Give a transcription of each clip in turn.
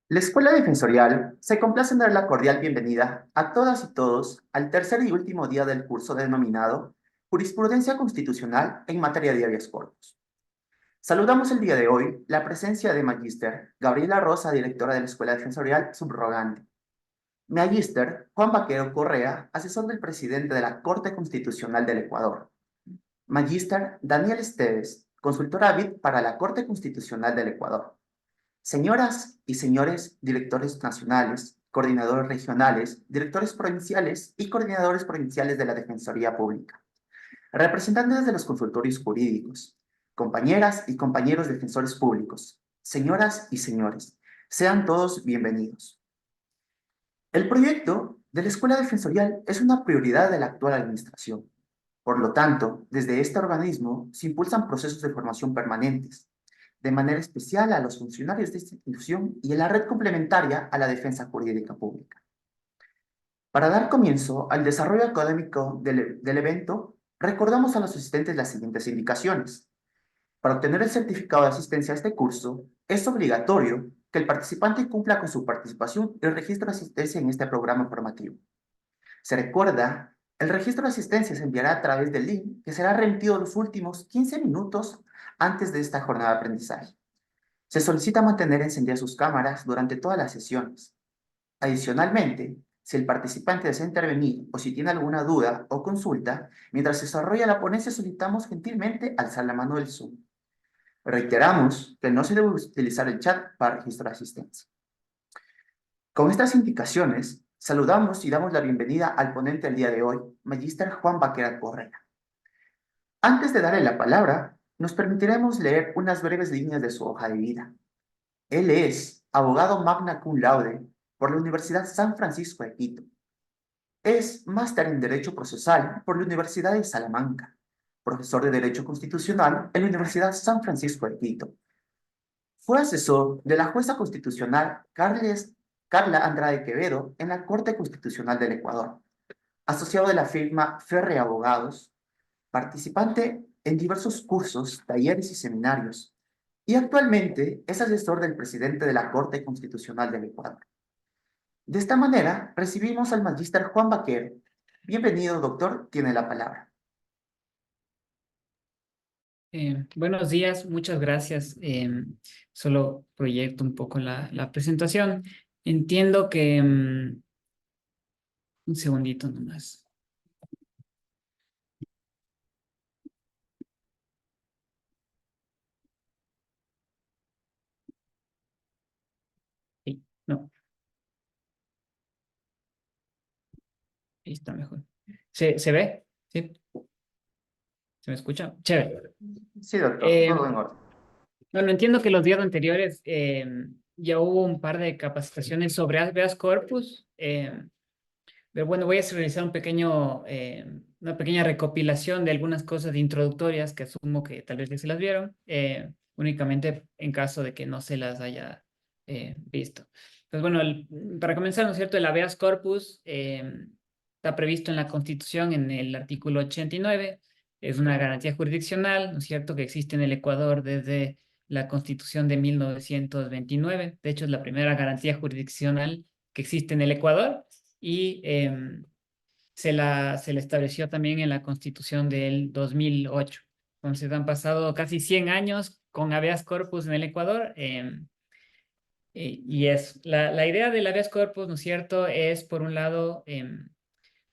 La Escuela Defensorial se complace en dar la cordial bienvenida a todas y todos al tercer y último día del curso denominado Jurisprudencia Constitucional en materia de habeas corpus. Saludamos el día de hoy la presencia de Magíster Gabriela Rosa, directora de la Escuela Defensorial subrogante. Magíster Juan Vaquero Correa, asesor del presidente de la Corte Constitucional del Ecuador. Magíster Daniel Esteves, consultora VIP para la Corte Constitucional del Ecuador. Señoras y señores directores nacionales, coordinadores regionales, directores provinciales y coordinadores provinciales de la Defensoría Pública, representantes de los consultorios jurídicos, compañeras y compañeros defensores públicos, señoras y señores, sean todos bienvenidos. El proyecto de la Escuela Defensorial es una prioridad de la actual administración. Por lo tanto, desde este organismo se impulsan procesos de formación permanentes, de manera especial a los funcionarios de esta institución y a la red complementaria a la defensa jurídica pública. Para dar comienzo al desarrollo académico del evento, recordamos a los asistentes las siguientes indicaciones. Para obtener el certificado de asistencia a este curso, es obligatorio que el participante cumpla con su participación y registro de asistencia en este programa formativo. Se recuerda, el registro de asistencia se enviará a través del link que será remitido los últimos 15 minutos antes de esta jornada de aprendizaje. Se solicita mantener encendidas sus cámaras durante todas las sesiones. Adicionalmente, si el participante desea intervenir o si tiene alguna duda o consulta, mientras se desarrolla la ponencia solicitamos gentilmente alzar la mano del Zoom. Reiteramos que no se debe utilizar el chat para registro de asistencia. Con estas indicaciones, saludamos y damos la bienvenida al ponente del día de hoy, Magíster Juan Vaquera Correa. Antes de darle la palabra, nos permitiremos leer unas breves líneas de su hoja de vida. Él es abogado magna cum laude por la Universidad San Francisco de Quito. Es máster en Derecho Procesal por la Universidad de Salamanca, profesor de Derecho Constitucional en la Universidad San Francisco de Quito. Fue asesor de la jueza constitucional Carla Andrade Quevedo en la Corte Constitucional del Ecuador, asociado de la firma Ferre Abogados, participante en diversos cursos, talleres y seminarios, y actualmente es asesor del presidente de la Corte Constitucional del Ecuador. De esta manera, recibimos al magíster Juan Vaquero. Bienvenido, doctor, tiene la palabra. Buenos días, muchas gracias. Solo proyecto un poco la presentación. Entiendo que... un segundito nomás. Sí, no, ahí está mejor. ¿Se ve? ¿Sí? ¿Se me escucha? Chévere. Sí, doctor, todo en Eh, orden. bueno, entiendo que los días anteriores ya hubo un par de capacitaciones sobre habeas corpus. Pero bueno, voy a realizar una pequeña recopilación de algunas cosas introductorias que asumo que tal vez ya se las vieron, únicamente en caso de que no se las haya visto. Pues bueno, para comenzar, ¿no es cierto? El habeas corpus está previsto en la Constitución en el artículo 89. Es una garantía jurisdiccional, ¿no es cierto?, que existe en el Ecuador desde la Constitución de 1929. De hecho, es la primera garantía jurisdiccional que existe en el Ecuador y se la estableció también en la Constitución del 2008. Entonces han pasado casi 100 años con habeas corpus en el Ecuador. Y es la idea del habeas corpus, ¿no es cierto?, es por un lado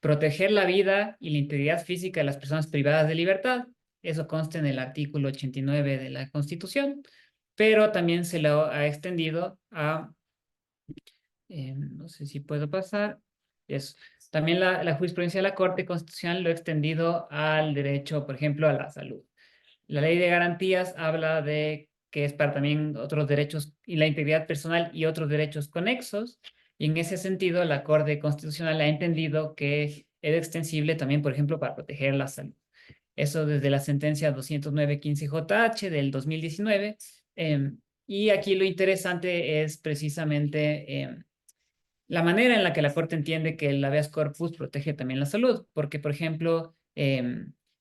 proteger la vida y la integridad física de las personas privadas de libertad. Eso consta en el artículo 89 de la Constitución, pero también se lo ha extendido a no sé si puedo pasar. Eso. También la jurisprudencia de la Corte Constitucional lo ha extendido al derecho, por ejemplo, a la salud. La ley de garantías habla de que es para también otros derechos y la integridad personal y otros derechos conexos. Y en ese sentido, la Corte Constitucional ha entendido que es extensible también, por ejemplo, para proteger la salud. Eso desde la sentencia 209-15 JH del 2019. Y aquí lo interesante es precisamente la manera en la que la Corte entiende que el habeas corpus protege también la salud, porque, por ejemplo,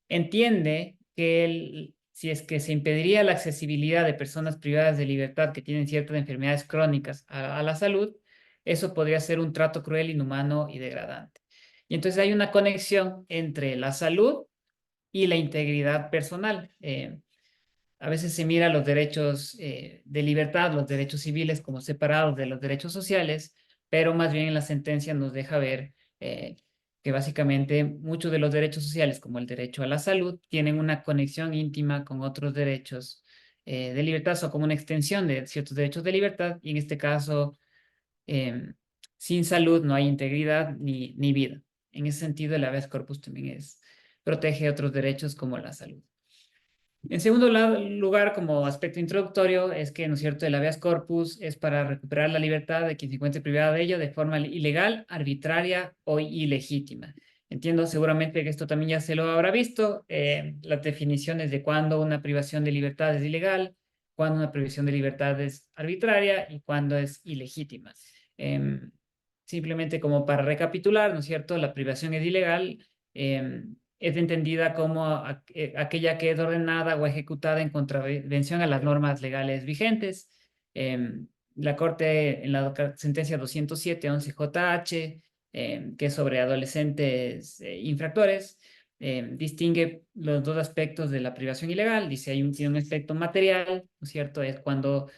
entiende que si es que se impediría la accesibilidad de personas privadas de libertad que tienen ciertas enfermedades crónicas a la salud, eso podría ser un trato cruel, inhumano y degradante. Y entonces hay una conexión entre la salud y la integridad personal. A veces se mira los derechos de libertad, los derechos civiles como separados de los derechos sociales, pero más bien en la sentencia nos deja ver que básicamente muchos de los derechos sociales, como el derecho a la salud, tienen una conexión íntima con otros derechos de libertad o como una extensión de ciertos derechos de libertad, y en este caso, sin salud no hay integridad ni vida. En ese sentido, el habeas corpus también protege otros derechos como la salud. En segundo lugar, como aspecto introductorio, es que, ¿no es cierto?, el habeas corpus es para recuperar la libertad de quien se encuentre privado de ello de forma ilegal, arbitraria o ilegítima. Entiendo seguramente que esto también ya se lo habrá visto, las definiciones de cuándo una privación de libertad es ilegal, cuándo una privación de libertad es arbitraria y cuándo es ilegítima. Simplemente como para recapitular, ¿no es cierto?, la privación es ilegal. Es entendida como aquella que es ordenada o ejecutada en contravención a las normas legales vigentes. La Corte, en la sentencia 207-11 JH, que es sobre adolescentes infractores, distingue los dos aspectos de la privación ilegal. Dice, tiene un aspecto material, ¿no es cierto? Es cuando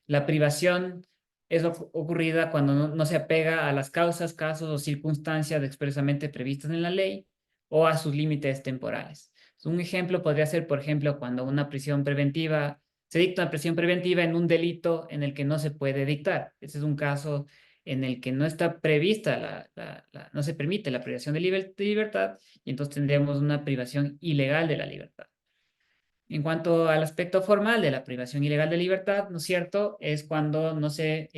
la privación es ocurrida cuando no se apega a las causas, casos o circunstancias expresamente previstas en la ley o a sus límites temporales. Un ejemplo podría ser, por ejemplo, cuando una prisión preventiva, se dicta una prisión preventiva en un delito en el que no se puede dictar. Ese es un caso en el que no está prevista, no se permite la privación de libertad, y entonces tendríamos una privación ilegal de la libertad. En cuanto al aspecto formal de la privación ilegal de libertad, ¿no es cierto?, es cuando no se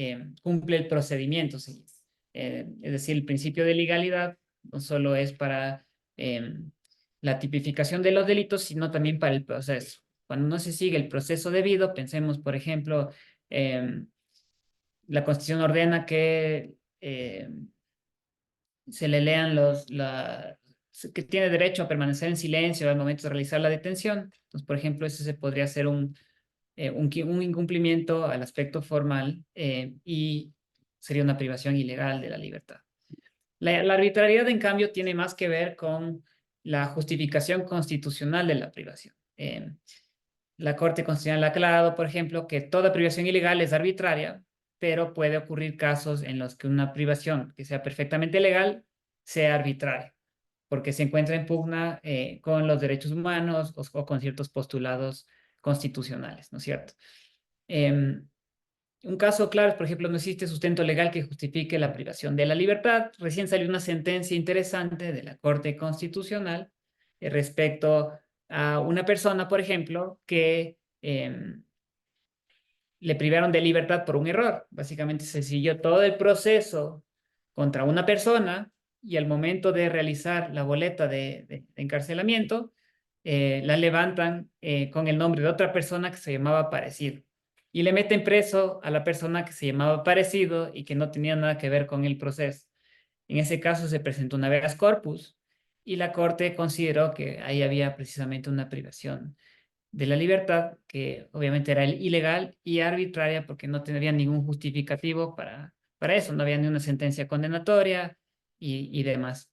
cumple el procedimiento. Es decir, el principio de legalidad no solo es para la tipificación de los delitos, sino también para el proceso. Cuando no se sigue el proceso debido, pensemos, por ejemplo, la Constitución ordena que se le lean que tiene derecho a permanecer en silencio al momento de realizar la detención. Entonces, por ejemplo, ese se podría ser un incumplimiento al aspecto formal y sería una privación ilegal de la libertad. La arbitrariedad, en cambio, tiene más que ver con la justificación constitucional de la privación. La Corte Constitucional ha aclarado, por ejemplo, que toda privación ilegal es arbitraria, pero puede ocurrir casos en los que una privación que sea perfectamente legal sea arbitraria, porque se encuentra en pugna con los derechos humanos o con ciertos postulados constitucionales, ¿no es cierto? Un caso claro es, por ejemplo, no existe sustento legal que justifique la privación de la libertad. Recién salió una sentencia interesante de la Corte Constitucional respecto a una persona, por ejemplo, que le privaron de libertad por un error. Básicamente se siguió todo el proceso contra una persona y al momento de realizar la boleta de encarcelamiento, la levantan con el nombre de otra persona que se llamaba Parecido. Y le meten preso a la persona que se llamaba Parecido y que no tenía nada que ver con el proceso. En ese caso se presentó un habeas corpus y la Corte consideró que ahí había precisamente una privación de la libertad, que obviamente era ilegal y arbitraria porque no tendría ningún justificativo para eso, no había ni una sentencia condenatoria y demás.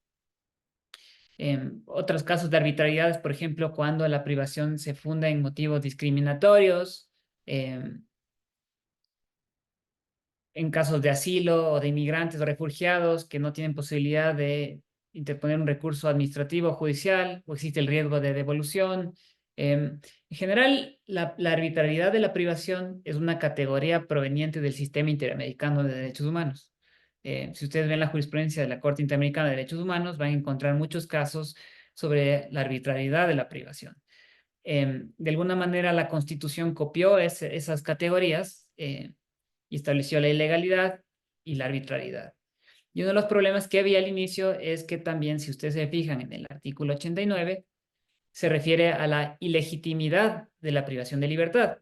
Otros casos de arbitrariedad, por ejemplo, cuando la privación se funda en motivos discriminatorios, en casos de asilo o de inmigrantes o refugiados que no tienen posibilidad de interponer un recurso administrativo o judicial, o existe el riesgo de devolución. En general, la arbitrariedad de la privación es una categoría proveniente del sistema interamericano de derechos humanos. Si ustedes ven la jurisprudencia de la Corte Interamericana de Derechos Humanos, van a encontrar muchos casos sobre la arbitrariedad de la privación. De alguna manera, la Constitución copió esas categorías y estableció la ilegalidad y la arbitrariedad. Y uno de los problemas que había al inicio es que también, si ustedes se fijan en el artículo 89, se refiere a la ilegitimidad de la privación de libertad.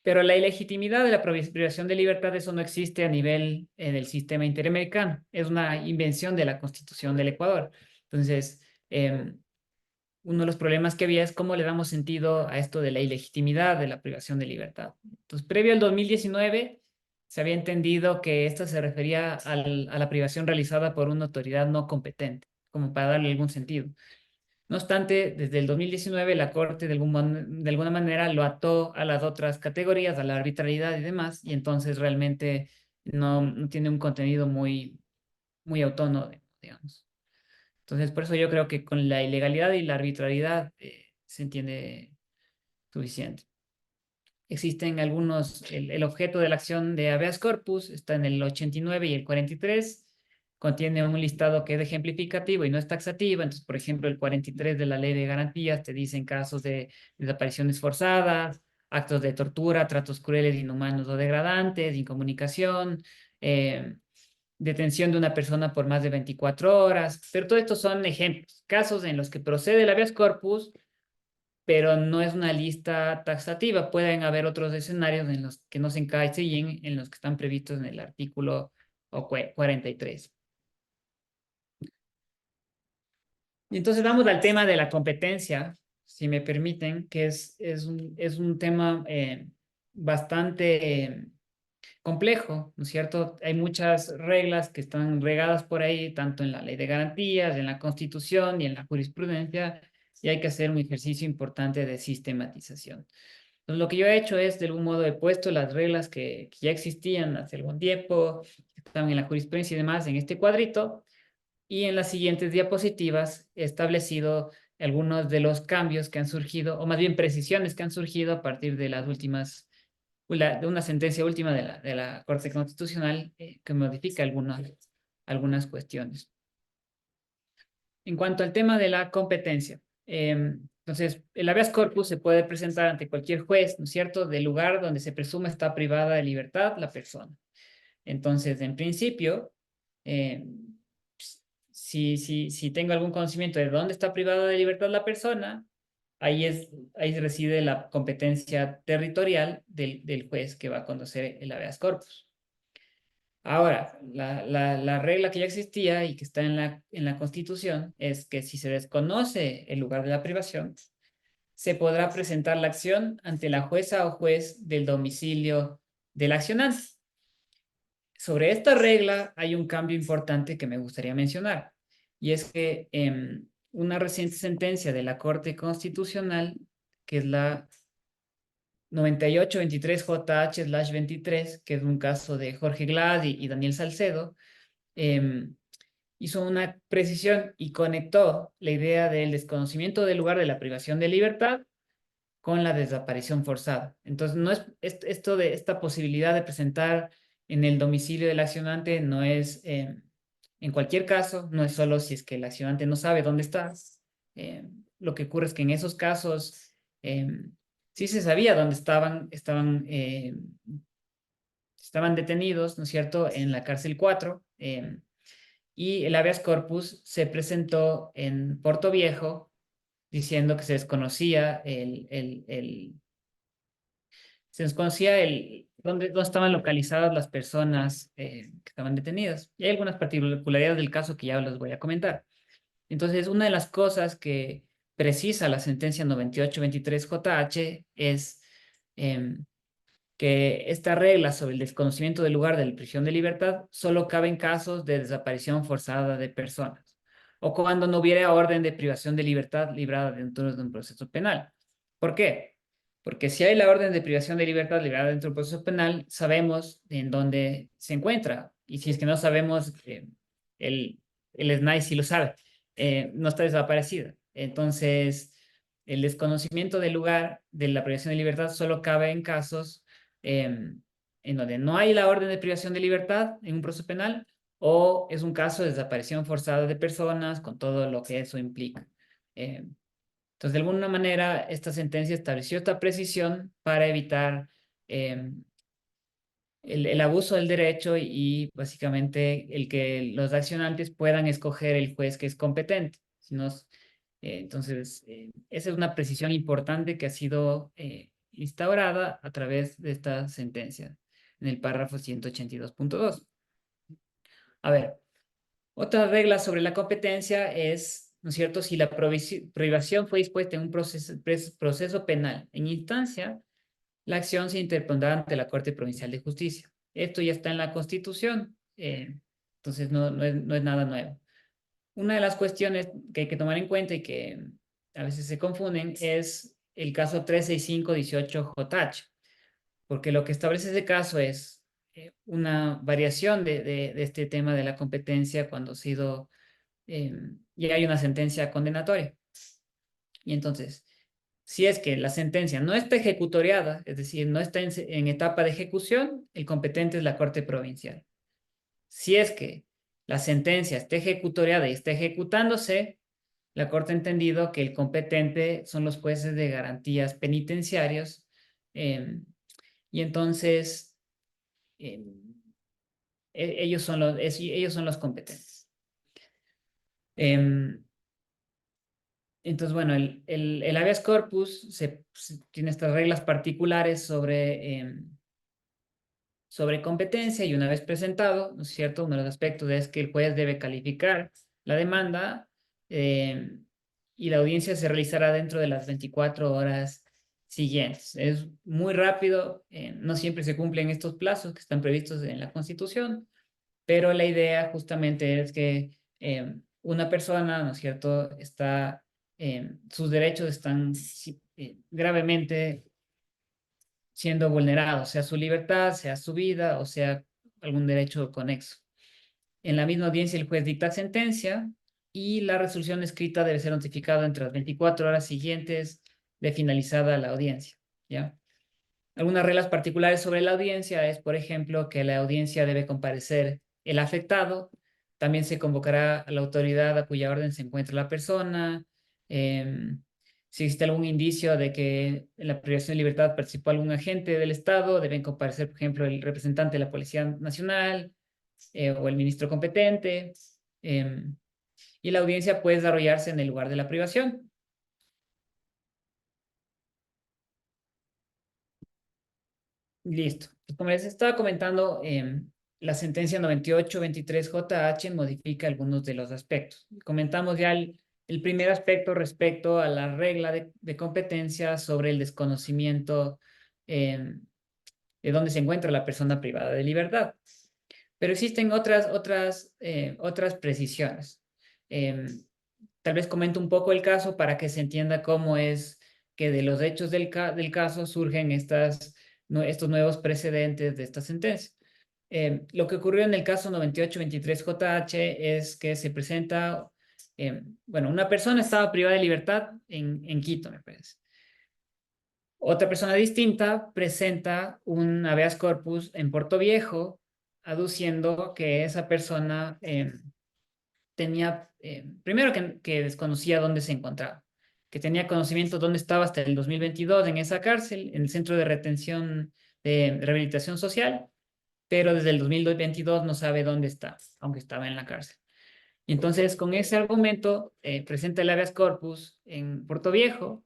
Pero la ilegitimidad de la privación de libertad, eso no existe a nivel del sistema interamericano. Es una invención de la Constitución del Ecuador. Entonces, uno de los problemas que había es cómo le damos sentido a esto de la ilegitimidad de la privación de libertad. Entonces, previo al 2019, se había entendido que esto se refería a la privación realizada por una autoridad no competente, como para darle algún sentido. No obstante, desde el 2019 la Corte de alguna manera lo ató a las otras categorías, a la arbitrariedad y demás, y entonces realmente no tiene un contenido muy autónomo, digamos. Entonces, por eso yo creo que con la ilegalidad y la arbitrariedad se entiende suficiente. Existen algunos, el objeto de la acción de habeas corpus está en el 89 y el 43, contiene un listado que es ejemplificativo y no es taxativo. Entonces, por ejemplo, el 43 de la Ley de Garantías te dice en casos de desapariciones forzadas, actos de tortura, tratos crueles, inhumanos o degradantes, incomunicación, detención de una persona por más de 24 horas, pero todo esto son ejemplos, casos en los que procede el habeas corpus, pero no es una lista taxativa. Pueden haber otros escenarios en los que no se encasillen en los que están previstos en el artículo 43. Y entonces vamos al tema de la competencia, si me permiten, que es un tema bastante complejo, ¿no es cierto? Hay muchas reglas que están regadas por ahí, tanto en la ley de garantías, en la Constitución y en la jurisprudencia, y hay que hacer un ejercicio importante de sistematización. Entonces, lo que yo he hecho es, de algún modo, he puesto las reglas que ya existían hace algún tiempo, que estaban en la jurisprudencia y demás, en este cuadrito, y en las siguientes diapositivas he establecido algunos de los cambios que han surgido, o más bien precisiones que han surgido a partir de las últimas de una sentencia última de la Corte Constitucional que modifica algunas cuestiones. En cuanto al tema de la competencia, entonces, el habeas corpus se puede presentar ante cualquier juez, ¿no es cierto?, del lugar donde se presume está privada de libertad la persona. Entonces, en principio, eh, si tengo algún conocimiento de dónde está privada de libertad la persona, ahí reside la competencia territorial del juez que va a conocer el habeas corpus. Ahora, la regla que ya existía y que está en la Constitución es que si se desconoce el lugar de la privación, se podrá presentar la acción ante la jueza o juez del domicilio del accionante. Sobre esta regla hay un cambio importante que me gustaría mencionar, y es que una reciente sentencia de la Corte Constitucional, que es la 9823JH/23, que es un caso de Jorge Glad y Daniel Salcedo, hizo una precisión y conectó la idea del desconocimiento del lugar de la privación de libertad con la desaparición forzada. Entonces, no es esto de esta posibilidad de presentar en el domicilio del accionante, no es en cualquier caso, no es solo si es que el accionante no sabe dónde está. Lo que ocurre es que en esos casos sí se sabía dónde estaban detenidos, ¿no es cierto?, en la cárcel 4, y el habeas corpus se presentó en Puerto Viejo diciendo que se desconocía dónde estaban localizadas las personas que estaban detenidas. Y hay algunas particularidades del caso que ya les voy a comentar. Entonces, una de las cosas que precisa la sentencia 9823JH es que esta regla sobre el desconocimiento del lugar de la prisión de libertad solo cabe en casos de desaparición forzada de personas o cuando no hubiera orden de privación de libertad librada dentro de un proceso penal. ¿Por qué? Porque si hay la orden de privación de libertad librada dentro del proceso penal, sabemos en dónde se encuentra. Y si es que no sabemos, el, el SNAI sí lo sabe, no está desaparecida. Entonces, el desconocimiento del lugar de la privación de libertad solo cabe en casos en donde no hay la orden de privación de libertad en un proceso penal o es un caso de desaparición forzada de personas con todo lo que eso implica. Entonces, de alguna manera, esta sentencia estableció esta precisión para evitar el abuso del derecho y básicamente el que los accionantes puedan escoger el juez que es competente. Entonces, esa es una precisión importante que ha sido instaurada a través de esta sentencia en el párrafo 182.2. A ver, otra regla sobre la competencia es ¿no es cierto? Si la privación fue dispuesta en un proceso penal en instancia, la acción se interpondrá ante la Corte Provincial de Justicia. Esto ya está en la Constitución, entonces no es nada nuevo. Una de las cuestiones que hay que tomar en cuenta y que a veces se confunden es el caso 36518JH, porque lo que establece ese caso es una variación de este tema de la competencia cuando ha sido, ya hay una sentencia condenatoria. Y entonces, si es que la sentencia no está ejecutoriada, es decir, no está en etapa de ejecución, el competente es la Corte Provincial. Si es que la sentencia está ejecutoriada y está ejecutándose, la Corte ha entendido que el competente son los jueces de garantías penitenciarios, y entonces eh, ellos son los competentes. Entonces, bueno, el habeas corpus tiene estas reglas particulares sobre competencia, y una vez presentado, ¿no es cierto? Uno de los aspectos es que el juez debe calificar la demanda, y la audiencia se realizará dentro de las 24 horas siguientes. Es muy rápido, no siempre se cumplen estos plazos que están previstos en la Constitución, pero la idea justamente es que una persona, ¿no es cierto?, sus derechos están gravemente siendo vulnerados, sea su libertad, sea su vida o sea algún derecho conexo. En la misma audiencia el juez dicta sentencia y la resolución escrita debe ser notificada entre las 24 horas siguientes de finalizada la audiencia, ¿ya? Algunas reglas particulares sobre la audiencia es, por ejemplo, que la audiencia debe comparecer el afectado. También se convocará a la autoridad a cuya orden se encuentra la persona. Si existe algún indicio de que en la privación de libertad participó algún agente del Estado, deben comparecer, por ejemplo, el representante de la Policía Nacional, o el ministro competente. Y la audiencia puede desarrollarse en el lugar de la privación. Listo. Pues como les estaba comentando, la sentencia 9823JH modifica algunos de los aspectos. Comentamos ya el primer aspecto respecto a la regla de competencia sobre el desconocimiento de dónde se encuentra la persona privada de libertad. Pero existen otras precisiones. Tal vez comento un poco el caso para que se entienda cómo es que de los hechos del caso surgen estos nuevos precedentes de esta sentencia. Lo que ocurrió en el caso 9823JH es que se presenta, bueno, una persona estaba privada de libertad en Quito, me parece. Otra persona distinta presenta un habeas corpus en Puerto Viejo, aduciendo que esa persona tenía, primero que desconocía dónde se encontraba, que tenía conocimiento dónde estaba hasta el 2022 en esa cárcel, en el Centro de Retención de Rehabilitación Social, pero desde el 2022 no sabe dónde está, aunque estaba en la cárcel. Y entonces, con ese argumento, presenta el habeas corpus en Puerto Viejo,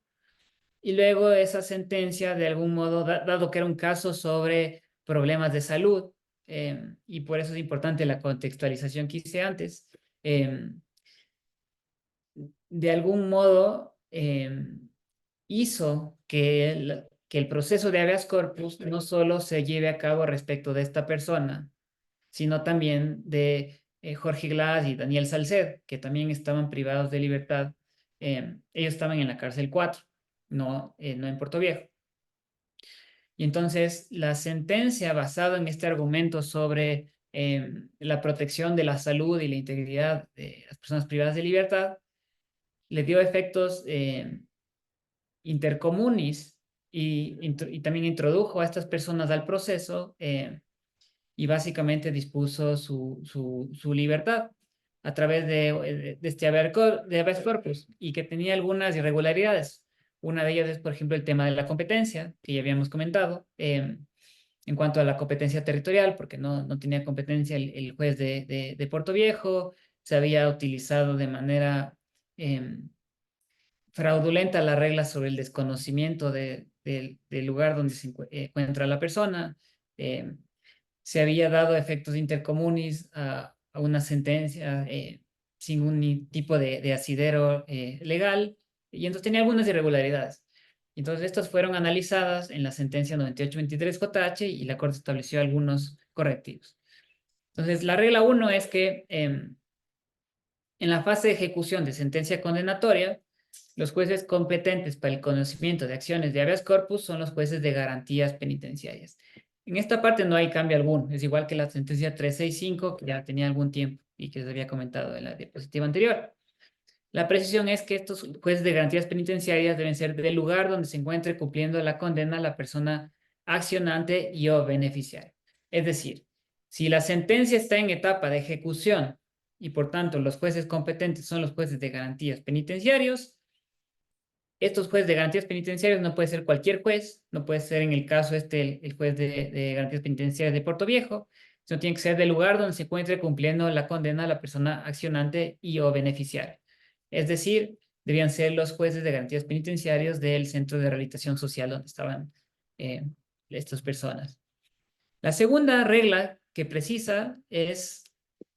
y luego esa sentencia, de algún modo, dado que era un caso sobre problemas de salud, y por eso es importante la contextualización que hice antes, de algún modo hizo que el proceso de habeas corpus no solo se lleve a cabo respecto de esta persona, sino también de Jorge Glass y Daniel Salced, que también estaban privados de libertad. Ellos estaban en la cárcel 4, no en Puerto Viejo. Y entonces la sentencia basada en este argumento sobre la protección de la salud y la integridad de las personas privadas de libertad le dio efectos intercomunis, y también introdujo a estas personas al proceso, y básicamente dispuso su libertad a través de este habeas corpus, y que tenía algunas irregularidades. Una de ellas es, por ejemplo, el tema de la competencia, que ya habíamos comentado, en cuanto a la competencia territorial, porque no tenía competencia el juez de Puerto Viejo. Se había utilizado de manera fraudulenta la regla sobre el desconocimiento del lugar donde se encuentra la persona. Se había dado efectos intercomunis a una sentencia sin un tipo de asidero legal, y entonces tenía algunas irregularidades. Entonces, estas fueron analizadas en la sentencia 9823 JH y la Corte estableció algunos correctivos. Entonces, la regla 1 es que en la fase de ejecución de sentencia condenatoria, los jueces competentes para el conocimiento de acciones de habeas corpus son los jueces de garantías penitenciarias. En esta parte no hay cambio alguno, es igual que la sentencia 365, que ya tenía algún tiempo y que les había comentado en la diapositiva anterior. La precisión es que estos jueces de garantías penitenciarias deben ser del lugar donde se encuentre cumpliendo la condena la persona accionante y o beneficiaria. Es decir, si la sentencia está en etapa de ejecución y por tanto los jueces competentes son los jueces de garantías penitenciarios, estos jueces de garantías penitenciarias no puede ser cualquier juez, no puede ser en el caso el juez de garantías penitenciarias de Puerto Viejo, sino tiene que ser del lugar donde se encuentre cumpliendo la condena a la persona accionante y o beneficiaria. Es decir, debían ser los jueces de garantías penitenciarias del centro de rehabilitación social donde estaban eh, estas personas. La segunda regla que precisa es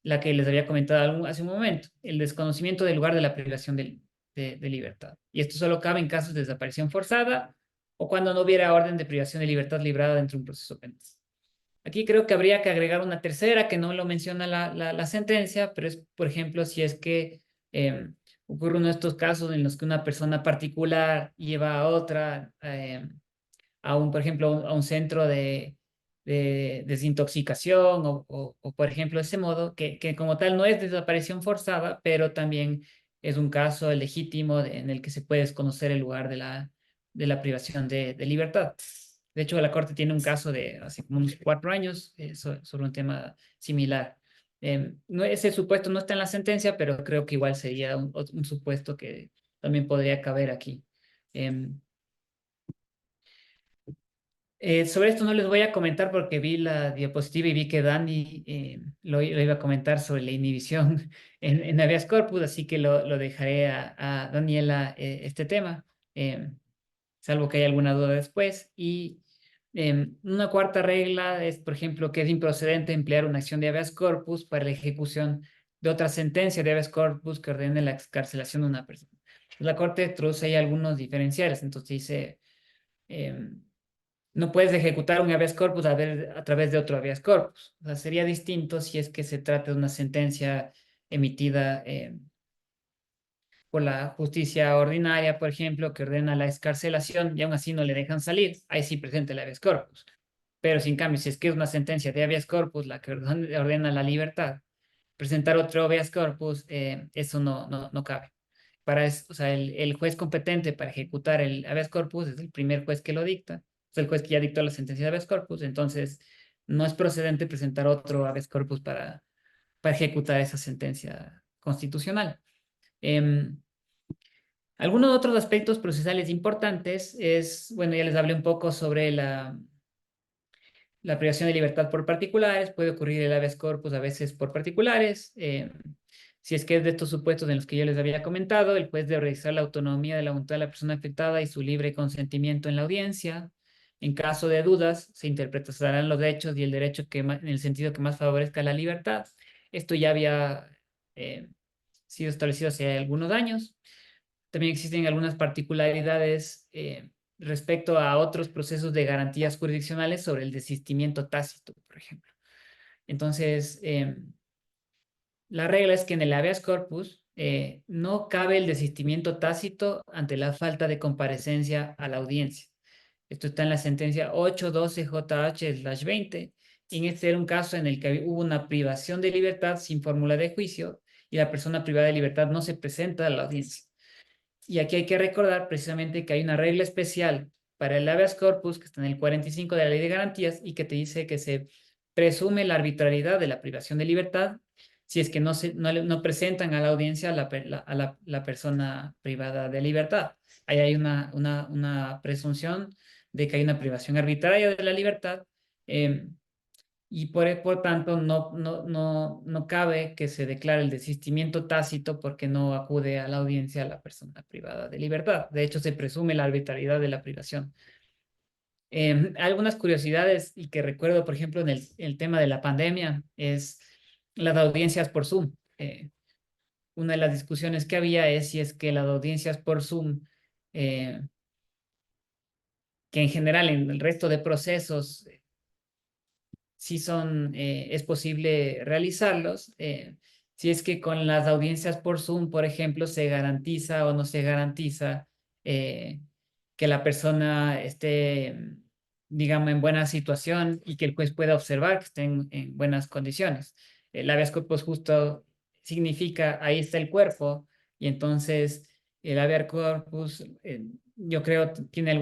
la que les había comentado hace un momento, el desconocimiento del lugar de la privación de libertad. Y esto solo cabe en casos de desaparición forzada o cuando no hubiera orden de privación de libertad librada dentro de un proceso penal. Aquí creo que habría que agregar una tercera que no lo menciona la sentencia, pero es, por ejemplo, si es que ocurre uno de estos casos en los que una persona particular lleva a otra por ejemplo, a un centro de desintoxicación por ejemplo, de ese modo, que como tal no es desaparición forzada, pero también es un caso legítimo en el que se puede desconocer el lugar de la privación de libertad. De hecho, la Corte tiene un caso de hace como unos 4 años sobre un tema similar. Ese supuesto no está en la sentencia, pero creo que igual sería un supuesto que también podría caber aquí. Em, sobre esto no les voy a comentar porque vi la diapositiva y vi que Dani lo iba a comentar sobre la inhibición en habeas corpus, así que lo dejaré a Daniela este tema, salvo que haya alguna duda después. Y una cuarta regla es, por ejemplo, que es improcedente emplear una acción de habeas corpus para la ejecución de otra sentencia de habeas corpus que ordene la excarcelación de una persona. La Corte introduce ahí algunos diferenciales, entonces dice... em, no puedes ejecutar un habeas corpus a través de otro habeas corpus. O sea, sería distinto si es que se trata de una sentencia emitida por la justicia ordinaria, por ejemplo, que ordena la excarcelación y aún así no le dejan salir. Ahí sí presenta el habeas corpus. Pero sin cambio, si es que es una sentencia de habeas corpus la que ordena la libertad, presentar otro habeas corpus, eso no cabe. O sea, el juez competente para ejecutar el habeas corpus es el primer juez que lo dicta, es el juez que ya dictó la sentencia de habeas corpus, entonces no es procedente presentar otro habeas corpus para ejecutar esa sentencia constitucional. Em, algunos otros aspectos procesales importantes es, bueno, ya les hablé un poco sobre la privación de libertad por particulares, puede ocurrir el habeas corpus a veces por particulares. Si es que es de estos supuestos en los que yo les había comentado, el juez debe revisar la autonomía de la voluntad de la persona afectada y su libre consentimiento en la audiencia. En caso de dudas, se interpretarán los hechos y el derecho en el sentido que más favorezca la libertad. Esto ya había eh, sido establecido hace algunos años. También existen algunas particularidades respecto a otros procesos de garantías jurisdiccionales sobre el desistimiento tácito, por ejemplo. Entonces, la regla es que en el habeas corpus no cabe el desistimiento tácito ante la falta de comparecencia a la audiencia. Esto está en la sentencia 812 JH/20. Y en este era un caso en el que hubo una privación de libertad sin fórmula de juicio y la persona privada de libertad no se presenta a la audiencia. Y aquí hay que recordar precisamente que hay una regla especial para el habeas corpus que está en el 45 de la Ley de Garantías y que te dice que se presume la arbitrariedad de la privación de libertad si es que no presentan a la audiencia a la persona privada de libertad. Ahí hay una presunción de que hay una privación arbitraria de la libertad. Y por tanto no cabe que se declare el desistimiento tácito porque no acude a la audiencia a la persona privada de libertad. De hecho, se presume la arbitrariedad de la privación. Algunas curiosidades y que recuerdo, por ejemplo, en el tema de la pandemia, es las audiencias por Zoom. una de las discusiones que había es si es que las audiencias por Zoom, que en general en el resto de procesos sí es posible realizarlos, si es que con las audiencias por Zoom, por ejemplo, se garantiza o no se garantiza eh, que la persona esté, digamos, en buena situación y que el juez pueda observar que esté en buenas condiciones. El habeas corpus justo significa ahí está el cuerpo y entonces el habeas corpus, yo creo, tiene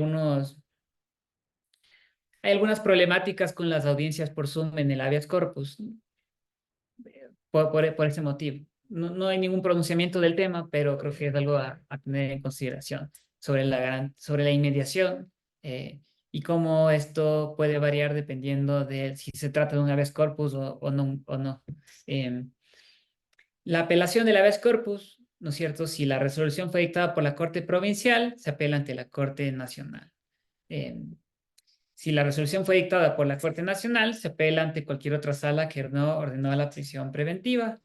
hay algunas problemáticas con las audiencias por Zoom en el habeas corpus por ese motivo. No hay ningún pronunciamiento del tema, pero creo que es algo a tener en consideración sobre la inmediación y cómo esto puede variar dependiendo de si se trata de un habeas corpus o no. La apelación del habeas corpus, ¿no es cierto? Si la resolución fue dictada por la Corte Provincial, se apela ante la Corte Nacional. Em, si la resolución fue dictada por la Corte Nacional, se apela ante cualquier otra sala que no ordenó la prisión preventiva.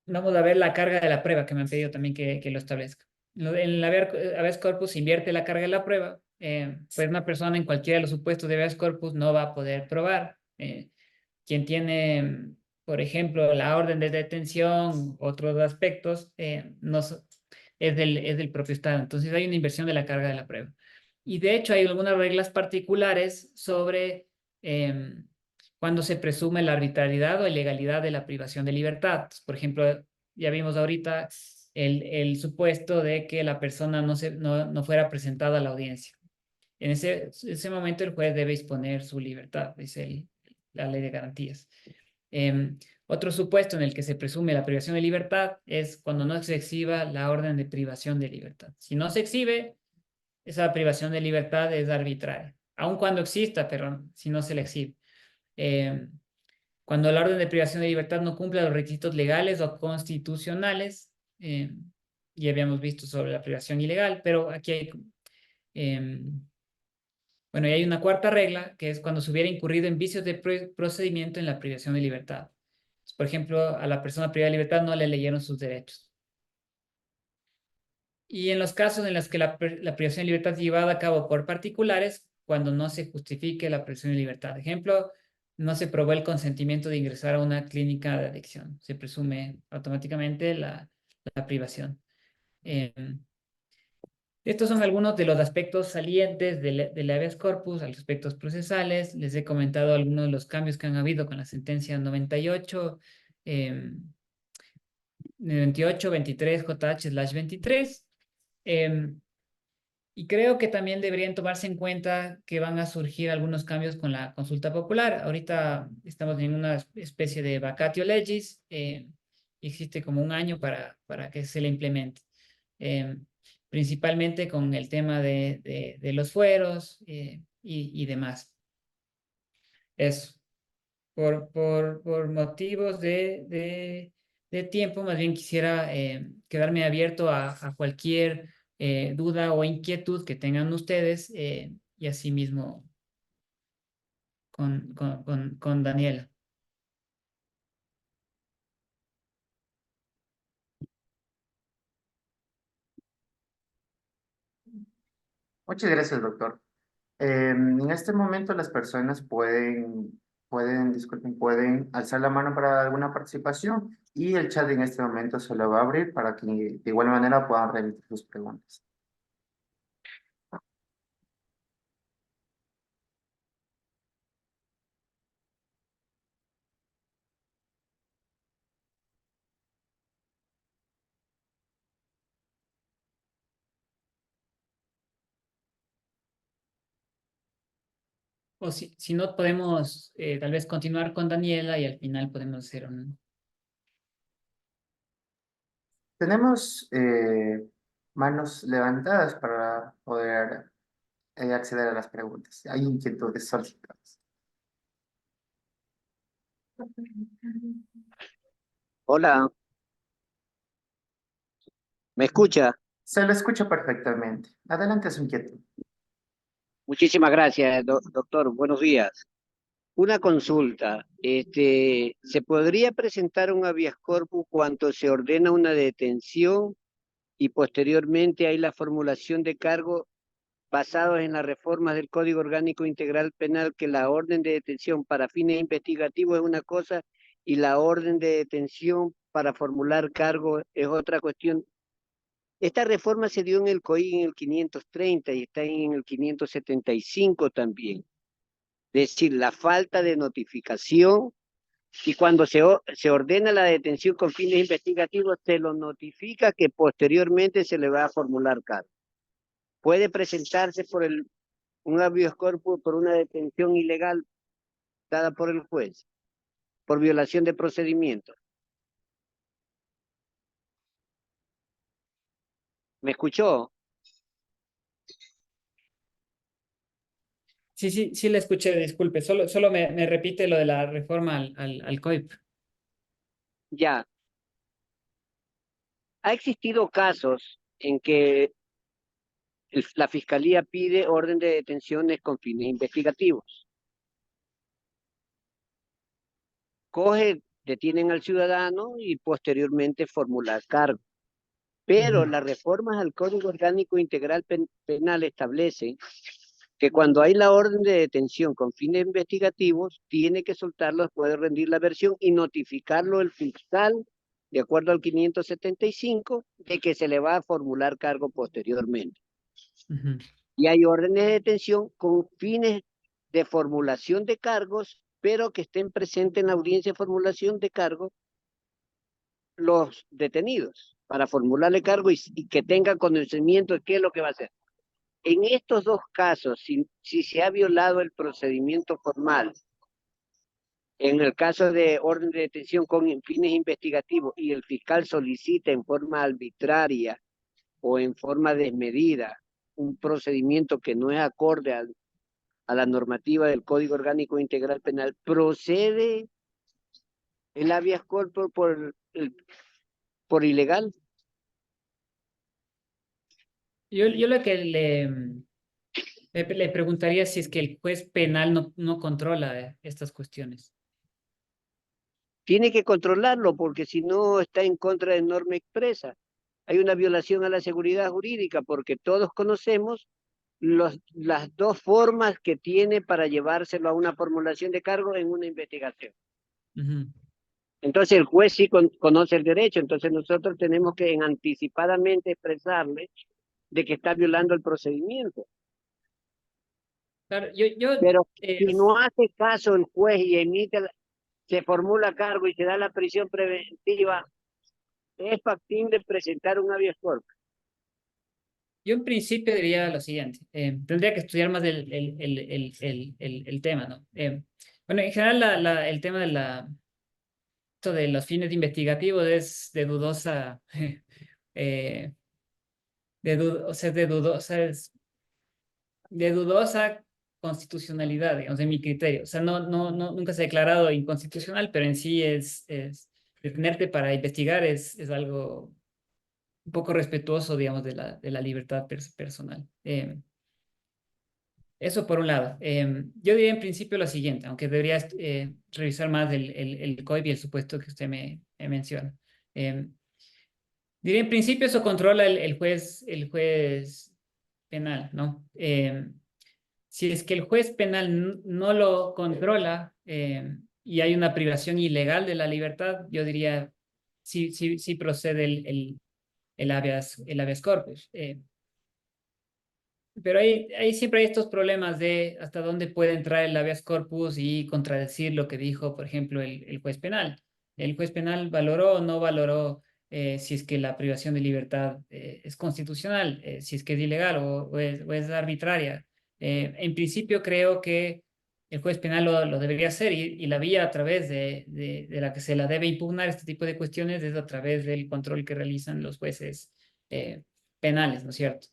Vamos a ver la carga de la prueba que me han pedido también que lo establezca. En el habeas corpus invierte la carga de la prueba. Pues una persona en cualquiera de los supuestos de habeas corpus no va a poder probar. Quien tiene, por ejemplo, la orden de detención, otros aspectos, no, es del propio Estado. Entonces hay una inversión de la carga de la prueba. Y de hecho hay algunas reglas particulares sobre cuando se presume la arbitrariedad o ilegalidad de la privación de libertad. Por ejemplo, ya vimos ahorita el supuesto de que la persona no fuera presentada a la audiencia. En ese momento el juez debe disponer su libertad, dice la ley de garantías. Otro supuesto en el que se presume la privación de libertad es cuando no se exhiba la orden de privación de libertad. Si no se exhibe, esa privación de libertad es arbitraria, aun cuando exista, pero si no se le exhibe. Cuando la orden de privación de libertad no cumple los requisitos legales o constitucionales, ya habíamos visto sobre la privación ilegal, pero aquí hay... bueno, y hay una cuarta regla, que es cuando se hubiera incurrido en vicios de procedimiento en la privación de libertad. Por ejemplo, a la persona privada de libertad no le leyeron sus derechos. Y en los casos en los que la privación de libertad es llevada a cabo por particulares, cuando no se justifique la privación de libertad. Ejemplo, no se probó el consentimiento de ingresar a una clínica de adicción. Se presume automáticamente la privación. Estos son algunos de los aspectos salientes del habeas corpus, los aspectos procesales. Les he comentado algunos de los cambios que han habido con la sentencia 98, 28, 23, JH/23. Y creo que también deberían tomarse en cuenta que van a surgir algunos cambios con la consulta popular. Ahorita estamos en una especie de vacatio legis. Y existe como un año para que se le implemente. Eh, Principalmente con el tema de los fueros y demás. Eso. Por motivos de tiempo, más bien quisiera quedarme abierto a cualquier duda o inquietud que tengan ustedes y asimismo con Daniela. Muchas gracias, doctor. En este momento las personas disculpen, pueden alzar la mano para alguna participación y el chat en este momento se lo va a abrir para que de igual manera puedan remitir sus preguntas. O si no, podemos tal vez continuar con Daniela y al final podemos hacer un... Tenemos manos levantadas para poder acceder a las preguntas. Hay inquietudes solicitadas. Hola, ¿me escucha? Se lo escucha perfectamente. Adelante su inquietud. Muchísimas gracias, doctor. Buenos días. Una consulta. ¿Se podría presentar un habeas corpus cuando se ordena una detención y posteriormente hay la formulación de cargos basados en las reformas del Código Orgánico Integral Penal, que la orden de detención para fines investigativos es una cosa y la orden de detención para formular cargos es otra cuestión? Esta reforma se dio en el COI en el 530 y está en el 575 también. Es decir, la falta de notificación, y cuando se ordena la detención con fines investigativos, se lo notifica que posteriormente se le va a formular cargo. Puede presentarse un habeas corpus por una detención ilegal dada por el juez, por violación de procedimiento. ¿Me escuchó? Sí, le escuché, disculpe. Solo me repite lo de la reforma al COIP. Ya. Ha existido casos en que la Fiscalía pide orden de detenciones con fines investigativos. Detienen al ciudadano y posteriormente formular cargo. Pero las reformas al Código Orgánico Integral Penal establecen que cuando hay la orden de detención con fines investigativos, tiene que soltarlo después de rendir la versión y notificarlo el fiscal, de acuerdo al 575, de que se le va a formular cargo posteriormente. Y hay órdenes de detención con fines de formulación de cargos, pero que estén presentes en la audiencia de formulación de cargos los detenidos, para formularle cargo y que tengan conocimiento de qué es lo que va a hacer. En estos dos casos, si se ha violado el procedimiento formal, en el caso de orden de detención con fines investigativos y el fiscal solicita en forma arbitraria o en forma desmedida un procedimiento que no es acorde a la normativa del Código Orgánico Integral Penal, procede el habeas corpus por ilegal. Yo lo que le preguntaría si es que el juez penal no controla estas cuestiones. Tiene que controlarlo porque si no está en contra de norma expresa. Hay una violación a la seguridad jurídica porque todos conocemos las dos formas que tiene para llevárselo a una formulación de cargo en una investigación. Entonces el juez sí conoce el derecho, entonces nosotros tenemos que anticipadamente expresarle de que está violando el procedimiento. Claro, Pero si no hace caso el juez y se formula cargo y se da la prisión preventiva, es factible presentar un habeas corpus. yo en principio diría lo siguiente, tendría que estudiar más el tema, ¿no? Bueno, en general el tema esto de los fines investigativos es de dudosa, o sea, de dudosa constitucionalidad, digamos, en mi criterio. O sea, nunca se ha declarado inconstitucional, pero en sí detenerte para investigar es algo un poco respetuoso, digamos, de la libertad personal. Eso por un lado. Yo diría en principio lo siguiente, aunque debería revisar más el COIP y el supuesto que usted me menciona. Diría en principio eso controla el juez penal, ¿no? Si es que el juez penal no lo controla y hay una privación ilegal de la libertad, yo diría sí procede el habeas corpus. Pero ahí siempre hay estos problemas de hasta dónde puede entrar el habeas corpus y contradecir lo que dijo, por ejemplo, el juez penal. El juez penal valoró o no valoró si es que la privación de libertad es constitucional, si es que es ilegal o es arbitraria. En principio creo que el juez penal lo debería hacer y la vía a través de la que se la debe impugnar este tipo de cuestiones es a través del control que realizan los jueces penales, ¿no es cierto?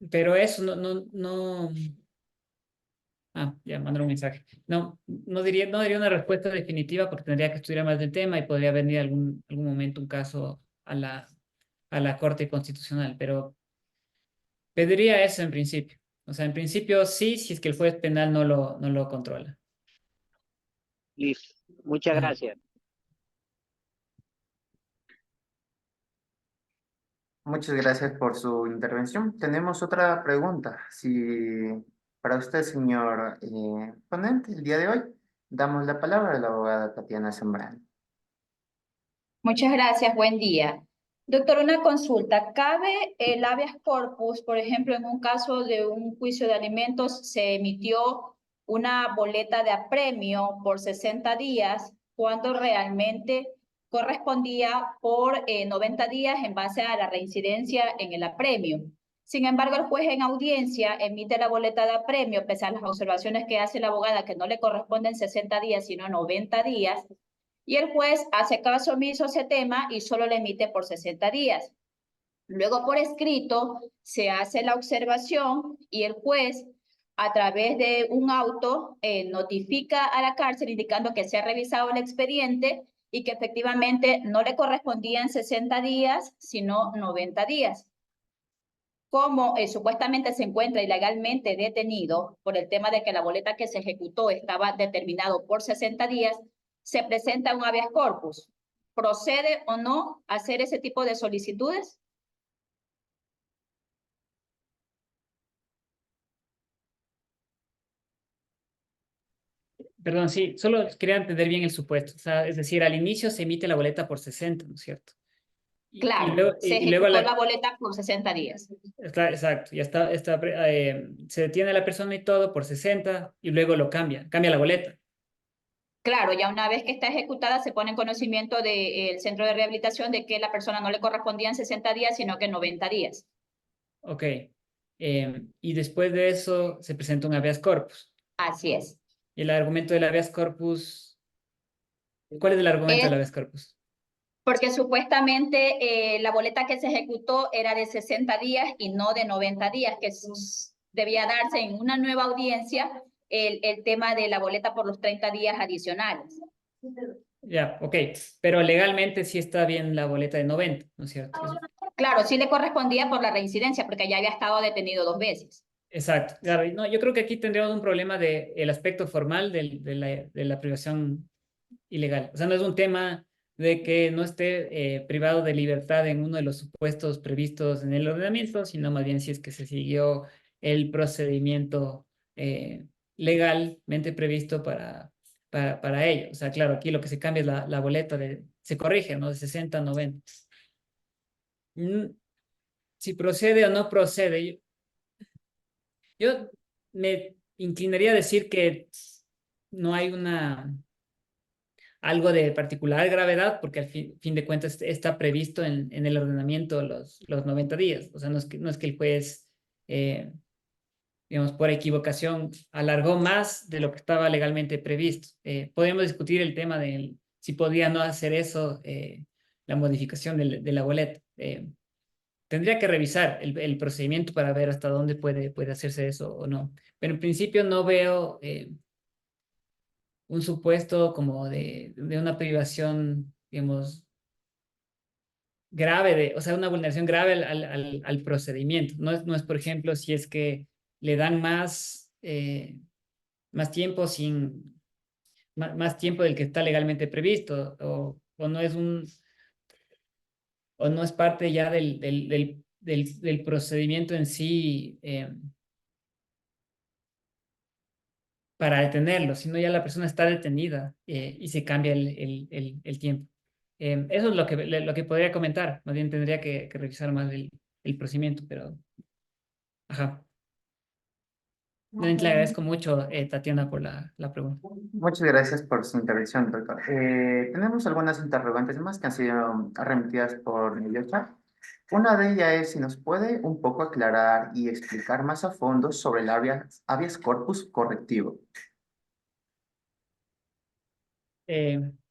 Pero eso no. Ah, ya mandaron un mensaje. No diría una respuesta definitiva porque tendría que estudiar más del tema y podría venir algún momento un caso a la Corte Constitucional, pero pediría eso en principio. O sea, en principio sí, si es que el juez penal no lo controla. Listo. Muchas Ajá. gracias. Muchas gracias por su intervención. Tenemos otra pregunta. Si para usted, señor ponente, el día de hoy, damos la palabra a la abogada Tatiana Zambrano. Muchas gracias, buen día. Doctor, una consulta. ¿Cabe el habeas corpus, por ejemplo, en un caso de un juicio de alimentos, se emitió una boleta de apremio por 60 días cuando realmente correspondía por 90 días en base a la reincidencia en el apremio? Sin embargo, el juez en audiencia emite la boleta de apremio, pese a las observaciones que hace la abogada que no le corresponden 60 días, sino 90 días, y el juez hace caso omiso a ese tema y solo le emite por 60 días. Luego, por escrito, se hace la observación y el juez, a través de un auto, notifica a la cárcel indicando que se ha revisado el expediente y que efectivamente no le correspondían 60 días, sino 90 días. Como supuestamente se encuentra ilegalmente detenido por el tema de que la boleta que se ejecutó estaba determinado por 60 días, se presenta un habeas corpus. ¿Procede o no hacer ese tipo de solicitudes? Perdón, sí, solo quería entender bien el supuesto. O sea, es decir, al inicio se emite la boleta por 60, ¿no es cierto? Y Claro, luego, se y luego ejecutó la boleta por 60 días. exacto, ya se detiene a la persona y todo por 60 y luego cambia la boleta. Claro, ya una vez que está ejecutada se pone en conocimiento del centro de rehabilitación de que la persona no le correspondían 60 días, sino que 90 días. Ok. Y después de eso se presenta un habeas corpus. Así es. Y el argumento del habeas corpus, ¿cuál es el argumento del Es habeas corpus? porque supuestamente la boleta que se ejecutó era de 60 días y no de 90 días, que debía darse en una nueva audiencia el tema de la boleta por los 30 días adicionales. Ya, ok. Pero legalmente sí está bien la boleta de 90, ¿no es cierto? Claro, sí le correspondía por la reincidencia, porque ya había estado detenido 2 veces. Exacto. Claro, no, yo creo que aquí tendríamos un problema del aspecto formal de la privación ilegal. O sea, no es un tema de que no esté privado de libertad en uno de los supuestos previstos en el ordenamiento, sino más bien si es que se siguió el procedimiento legalmente previsto para ello. O sea, claro, aquí lo que se cambia es la boleta se corrige, ¿no? De 60 a 90. Mm, Si procede o no procede, yo me inclinaría a decir que no hay algo de particular gravedad, porque al fin de cuentas está previsto en el ordenamiento los 90 días. O sea, no es que el juez, eh, digamos, por equivocación alargó más de lo que estaba legalmente previsto. Podríamos discutir el tema de si podía no hacer eso, la modificación de la boleta. Tendría que revisar el procedimiento para ver hasta dónde puede hacerse eso o no. Pero en principio no veo un supuesto como de una privación, digamos, grave, o sea, una vulneración grave al procedimiento. No es, por ejemplo, si es que le dan más tiempo más tiempo del que está legalmente previsto, o no es o no es parte ya del procedimiento en sí, para detenerlo, sino ya la persona está detenida, y se cambia el tiempo. Eso es lo que podría comentar. Más bien tendría que revisar más el procedimiento, pero ajá. Le agradezco mucho, Tatiana, por la pregunta. Muchas gracias por su intervención, doctor. Tenemos algunas interrogantes más que han sido remitidas por el chat. Una de ellas es si nos puede un poco aclarar y explicar más a fondo sobre el habeas corpus correctivo.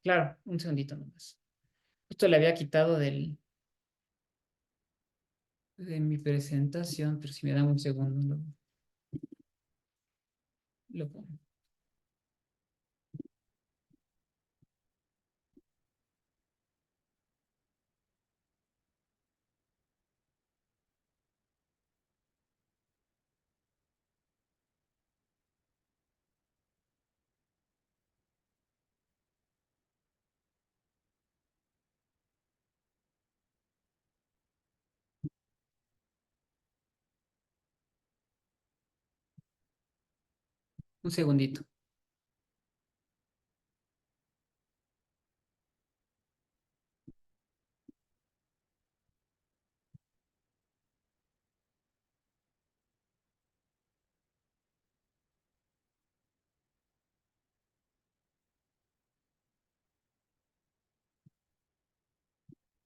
Claro, un segundito nomás. Justo le había quitado de mi presentación, pero si me dan un segundo, lo pongo. Un segundito.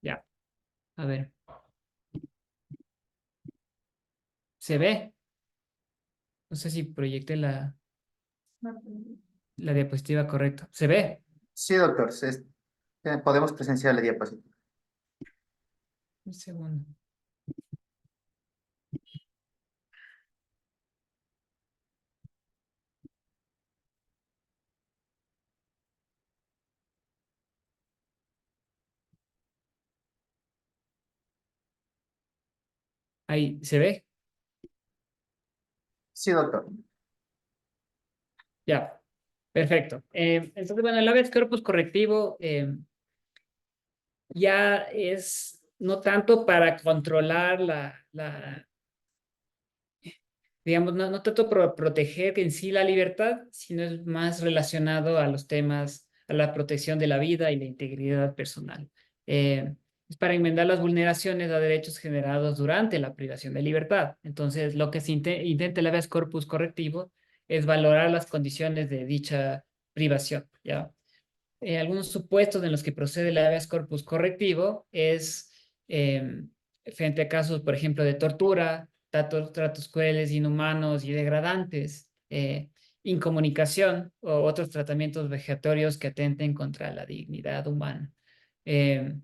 Ya, a ver. ¿Se ve? No sé si proyecté la diapositiva correcta. ¿Se ve? Sí, doctor, podemos presenciar la diapositiva. Un segundo. Ahí, ¿se ve? Sí, doctor. Ya, perfecto. Entonces, bueno, el habeas corpus correctivo ya es no tanto para controlar digamos, no tanto proteger en sí la libertad, sino es más relacionado a los temas, a la protección de la vida y la integridad personal. Es para enmendar las vulneraciones a derechos generados durante la privación de libertad. Entonces, lo que se intenta el habeas corpus correctivo es valorar las condiciones de dicha privación, ¿ya? Algunos supuestos en los que procede el habeas corpus correctivo es frente a casos, por ejemplo, de tortura, tratos crueles, inhumanos y degradantes, incomunicación o otros tratamientos vejatorios que atenten contra la dignidad humana. Eh,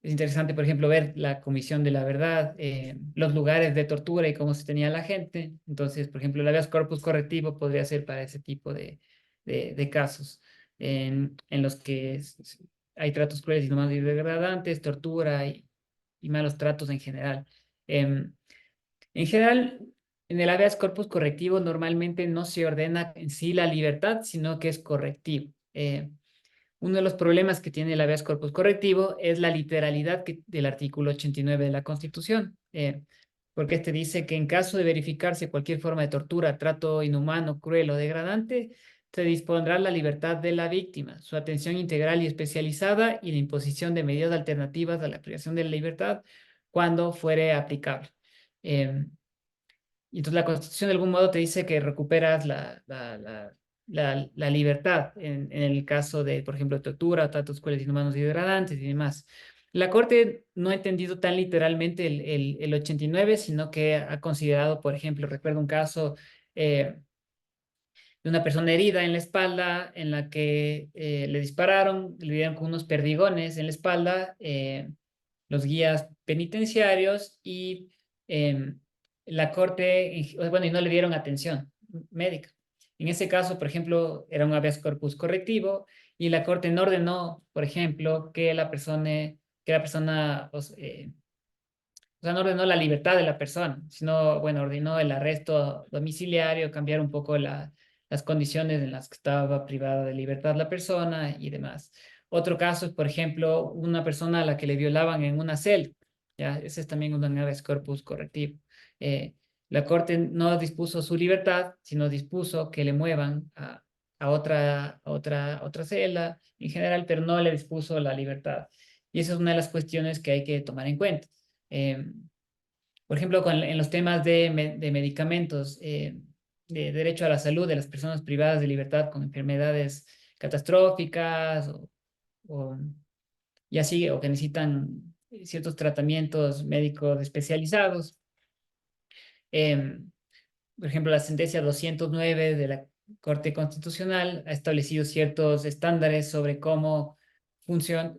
es interesante, por ejemplo, ver la Comisión de la Verdad, los lugares de tortura y cómo se tenía la gente. Entonces, por ejemplo, el habeas corpus correctivo podría ser para ese tipo de casos en los que hay tratos crueles y nomás degradantes, tortura y malos tratos en general. En general, en el habeas corpus correctivo normalmente no se ordena en sí la libertad, sino que es correctivo. Uno de los problemas que tiene el habeas corpus correctivo es la literalidad del artículo 89 de la Constitución, porque este dice que en caso de verificarse cualquier forma de tortura, trato inhumano, cruel o degradante, se dispondrá la libertad de la víctima, su atención integral y especializada y la imposición de medidas alternativas a la privación de la libertad cuando fuere aplicable. Eh, y entonces la Constitución de algún modo te dice que recuperas la libertad en el caso de, por ejemplo, tortura, tratos crueles, inhumanos y degradantes y demás. La Corte no ha entendido tan literalmente el 89, sino que ha considerado, por ejemplo, recuerdo un caso de una persona herida en la espalda en la que le dispararon, le dieron con unos perdigones en la espalda, los guías penitenciarios y la corte, bueno, y no le dieron atención médica. En ese caso, por ejemplo, era un habeas corpus correctivo y la corte no ordenó, por ejemplo, que la persona o sea, no ordenó la libertad de la persona, sino, bueno, ordenó el arresto domiciliario, cambiar un poco las condiciones en las que estaba privada de libertad la persona y demás. Otro caso es, por ejemplo, una persona a la que le violaban en una celda, ¿ya? Ese es también un habeas corpus correctivo. Eh, la Corte no dispuso su libertad, sino dispuso que le muevan a otra celda en general, pero no le dispuso la libertad. Y esa es una de las cuestiones que hay que tomar en cuenta. Eh, por ejemplo, en los temas de medicamentos, de derecho a la salud de las personas privadas de libertad con enfermedades catastróficas o, y así, o que necesitan ciertos tratamientos médicos especializados. Por ejemplo, la sentencia 209 de la Corte Constitucional ha establecido ciertos estándares sobre cómo funciona,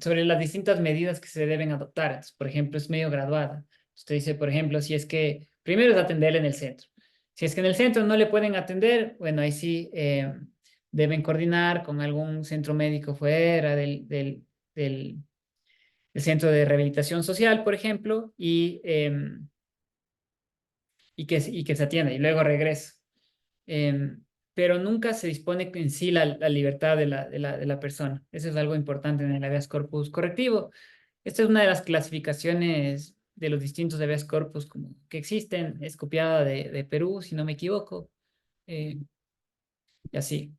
sobre las distintas medidas que se deben adoptar. Entonces, por ejemplo, es medio graduada. Usted dice, por ejemplo, si es que primero es atenderle en el centro. Si es que en el centro no le pueden atender, bueno, ahí sí deben coordinar con algún centro médico fuera del centro de rehabilitación social, por ejemplo, y que se atienda y luego regresa. Pero nunca se dispone en sí la libertad de la persona. Eso es algo importante en el habeas corpus correctivo. Esta es una de las clasificaciones de los distintos habeas corpus que existen. Es copiada de Perú, si no me equivoco. y así.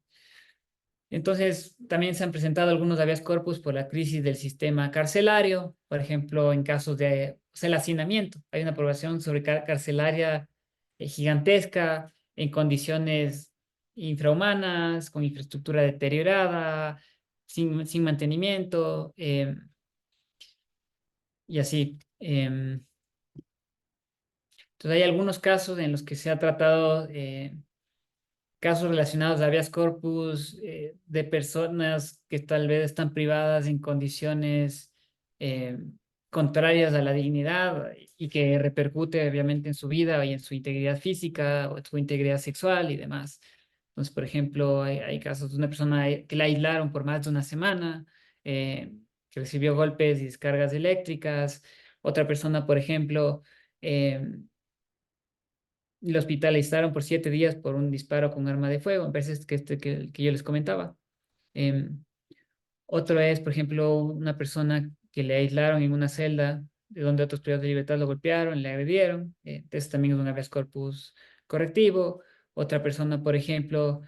Entonces, también se han presentado algunos habeas corpus por la crisis del sistema carcelario, por ejemplo, en casos de el hacinamiento. Hay una población carcelaria gigantesca, en condiciones infrahumanas, con infraestructura deteriorada, sin mantenimiento, y así. Entonces, hay algunos casos en los que se ha tratado casos relacionados a habeas corpus de personas que tal vez están privadas en condiciones eh, contrarias a la dignidad y que repercute obviamente en su vida y en su integridad física o en su integridad sexual y demás. Entonces, por ejemplo, hay casos de una persona que la aislaron por más de una semana, que recibió golpes y descargas eléctricas. Otra persona, por ejemplo, eh, lo hospitalizaron por 7 días por un disparo con arma de fuego, veces que yo les comentaba. Em, Otro es, por ejemplo, una persona que le aislaron en una celda de donde otros privados de libertad lo golpearon, le agredieron. Entonces también es un habeas corpus correctivo. Otra persona, por ejemplo,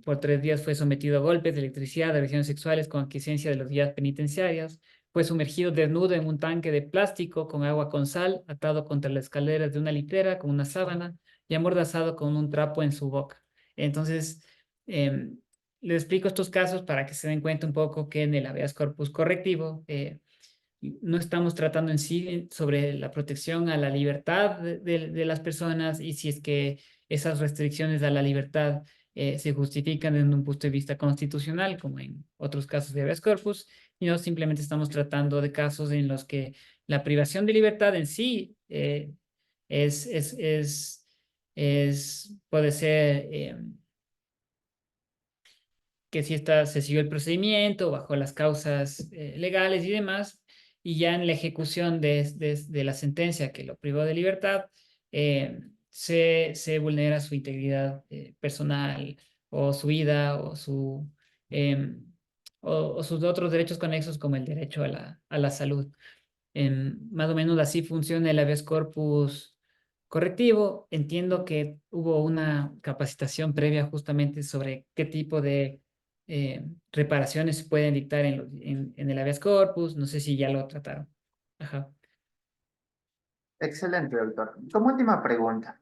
por 3 días fue sometido a golpes de electricidad, agresiones sexuales con aquiescencia de los guías penitenciarias. Fue sumergido desnudo en un tanque de plástico con agua con sal, atado contra las escaleras de una litera con una sábana y amordazado con un trapo en su boca. Entonces, les explico estos casos para que se den cuenta un poco que en el habeas corpus correctivo no estamos tratando en sí sobre la protección a la libertad de las personas y si es que esas restricciones a la libertad se justifican desde un punto de vista constitucional, como en otros casos de habeas corpus, y no simplemente estamos tratando de casos en los que la privación de libertad en sí es, es, es, puede ser que si se siguió el procedimiento bajo las causas legales y demás, y ya en la ejecución de la sentencia que lo privó de libertad, se vulnera su integridad personal o su vida em, o sus otros derechos conexos como el derecho a la salud. Más o menos así funciona el habeas corpus correctivo. Entiendo que hubo una capacitación previa justamente sobre qué tipo de reparaciones se pueden dictar en el habeas corpus. No sé si ya lo trataron. Ajá. Excelente, doctor. Como última pregunta,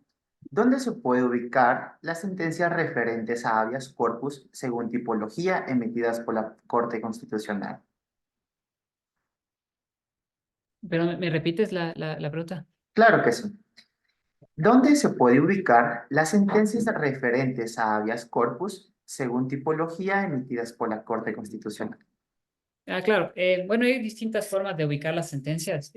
¿dónde se puede ubicar las sentencias referentes a habeas corpus según tipología emitidas por la Corte Constitucional? Pero ¿me repites la pregunta? Claro que sí. ¿Dónde se puede ubicar las sentencias referentes a habeas corpus según tipología emitidas por la Corte Constitucional? Ah, claro. Bueno, hay distintas formas de ubicar las sentencias.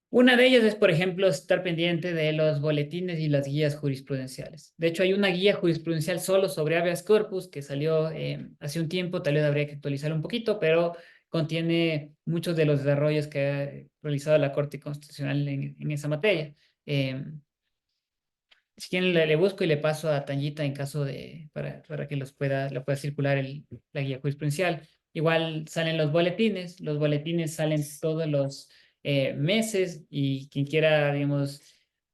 Una de ellas es, por ejemplo, estar pendiente de los boletines y las guías jurisprudenciales. De hecho, hay una guía jurisprudencial solo sobre habeas corpus que salió hace un tiempo, tal vez habría que actualizarla un poquito, pero contiene muchos de los desarrollos que ha realizado la Corte Constitucional en esa materia. Si quieren, le busco y le paso a Tanyita en caso para que la pueda circular la guía jurisprudencial. Igual salen los boletines salen todos los meses y quien quiera, digamos,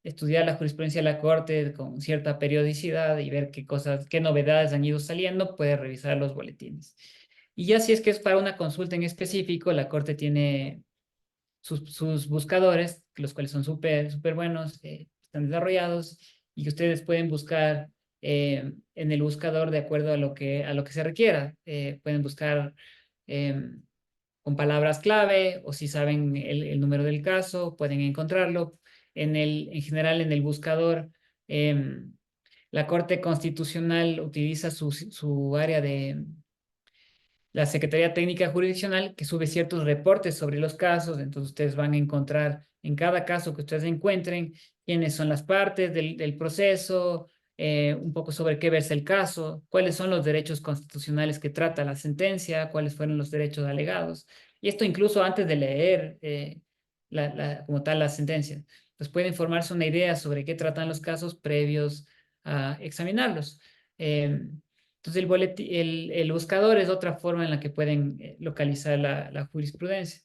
estudiar la jurisprudencia de la Corte con cierta periodicidad y ver qué novedades han ido saliendo, puede revisar los boletines. Y ya si es que es para una consulta en específico, la Corte tiene sus buscadores, los cuales son súper buenos, están desarrollados y que ustedes pueden buscar en el buscador de acuerdo a lo que se requiera. Pueden buscar con palabras clave o si saben el número del caso, pueden encontrarlo. En general, en el buscador, la Corte Constitucional utiliza su área de la Secretaría Técnica Jurisdiccional que sube ciertos reportes sobre los casos, entonces ustedes van a encontrar en cada caso que ustedes encuentren quiénes son las partes del proceso, un poco sobre qué versa el caso, cuáles son los derechos constitucionales que trata la sentencia, cuáles fueron los derechos alegados. Y esto incluso antes de leer como tal la sentencia. Pues pueden formarse una idea sobre qué tratan los casos previos a examinarlos. Entonces, el buscador es otra forma en la que pueden localizar la jurisprudencia.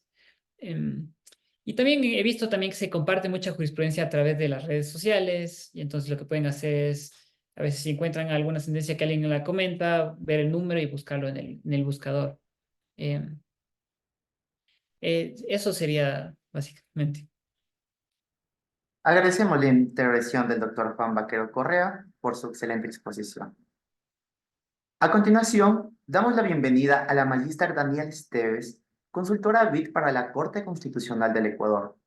Y también he visto también que se comparte mucha jurisprudencia a través de las redes sociales y entonces lo que pueden hacer es A veces si encuentran alguna sentencia que alguien la comenta, ver el número y buscarlo en el buscador. Eso sería básicamente. Agradecemos la intervención del doctor Juan Vaquero Correa por su excelente exposición. A continuación, damos la bienvenida a la magíster Daniela Esteves, consultora BID para la Corte Constitucional del Ecuador.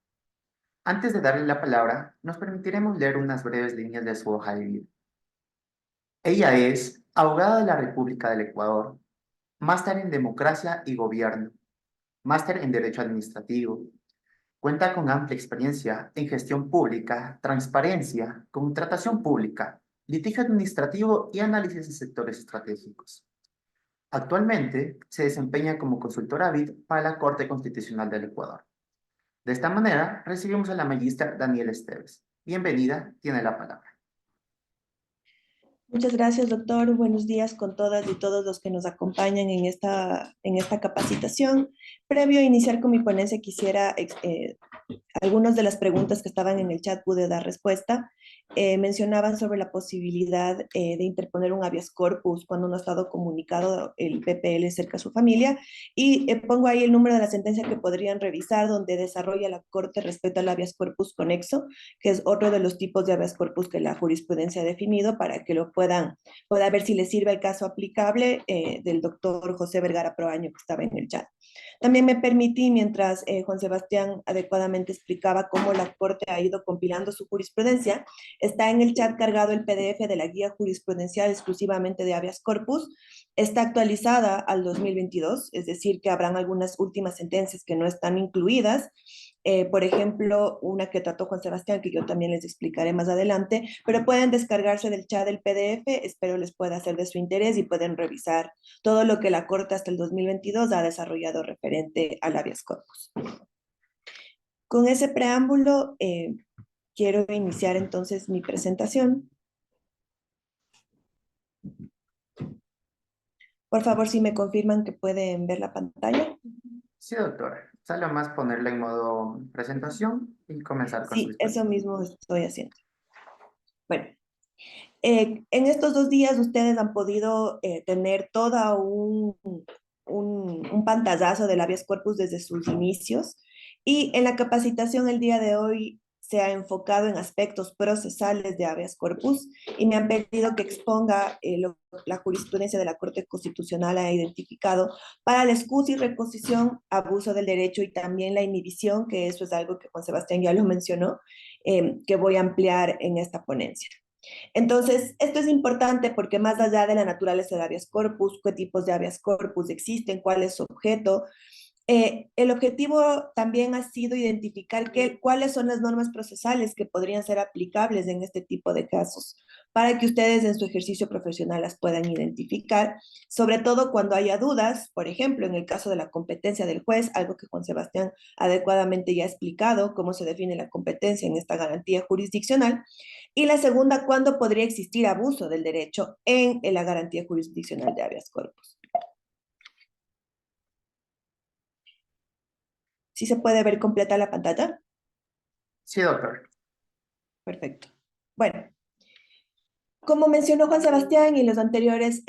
Antes de darle la palabra, nos permitiremos leer unas breves líneas de su hoja de vida. Ella es abogada de la República del Ecuador, máster en Democracia y Gobierno, máster en Derecho Administrativo. Cuenta con amplia experiencia en gestión pública, transparencia, contratación pública, litigio administrativo y análisis de sectores estratégicos. Actualmente se desempeña como consultora BID para la Corte Constitucional del Ecuador. De esta manera, recibimos a la magíster Daniela Esteves. Bienvenida, tiene la palabra. Muchas gracias, doctor. Buenos días con todas y todos los que nos acompañan en esta capacitación. Previo a iniciar con mi ponencia, quisiera algunas de las preguntas que estaban en el chat pude dar respuesta. Mencionaban sobre la posibilidad de interponer un habeas corpus cuando no ha estado comunicado el PPL cerca a su familia, y pongo ahí el número de la sentencia que podrían revisar, donde desarrolla la Corte respecto al habeas corpus conexo, que es otro de los tipos de habeas corpus que la jurisprudencia ha definido, para que lo pueda ver si les sirve el caso aplicable del doctor José Vergara Proaño, que estaba en el chat. También me permití, mientras Juan Sebastián adecuadamente explicaba cómo la Corte ha ido compilando su jurisprudencia, está en el chat cargado el PDF de la guía jurisprudencial exclusivamente de habeas corpus. Está actualizada al 2022, es decir, que habrán algunas últimas sentencias que no están incluidas. Por ejemplo, una que trató Juan Sebastián, que yo también les explicaré más adelante, pero pueden descargarse del chat del PDF, espero les pueda ser de su interés y pueden revisar todo lo que la Corte hasta el 2022 ha desarrollado referente al habeas corpus. Con ese preámbulo, quiero iniciar entonces mi presentación. Por favor, si me confirman que pueden ver la pantalla. Sí, doctora. Sale más ponerla en modo presentación y comenzar con su Sí, eso exposición. mismo estoy haciendo. Bueno, en estos 2 días ustedes han podido tener toda un pantallazo del habeas corpus desde sus inicios, y en la capacitación el día de hoy se ha enfocado en aspectos procesales de habeas corpus, y me han pedido que exponga la jurisprudencia de la Corte Constitucional ha identificado para la excusa y reposición, abuso del derecho y también la inhibición, que eso es algo que Juan Sebastián ya lo mencionó, que voy a ampliar en esta ponencia. Entonces, esto es importante porque más allá de la naturaleza de habeas corpus, qué tipos de habeas corpus existen, cuál es su objeto, el objetivo también ha sido identificar cuáles son las normas procesales que podrían ser aplicables en este tipo de casos, para que ustedes en su ejercicio profesional las puedan identificar, sobre todo cuando haya dudas, por ejemplo, en el caso de la competencia del juez, algo que Juan Sebastián adecuadamente ya ha explicado, cómo se define la competencia en esta garantía jurisdiccional, y la segunda, cuándo podría existir abuso del derecho en la garantía jurisdiccional de habeas corpus. ¿Sí se puede ver completa la pantalla? Sí, doctor. Perfecto. Bueno, como mencionó Juan Sebastián y los anteriores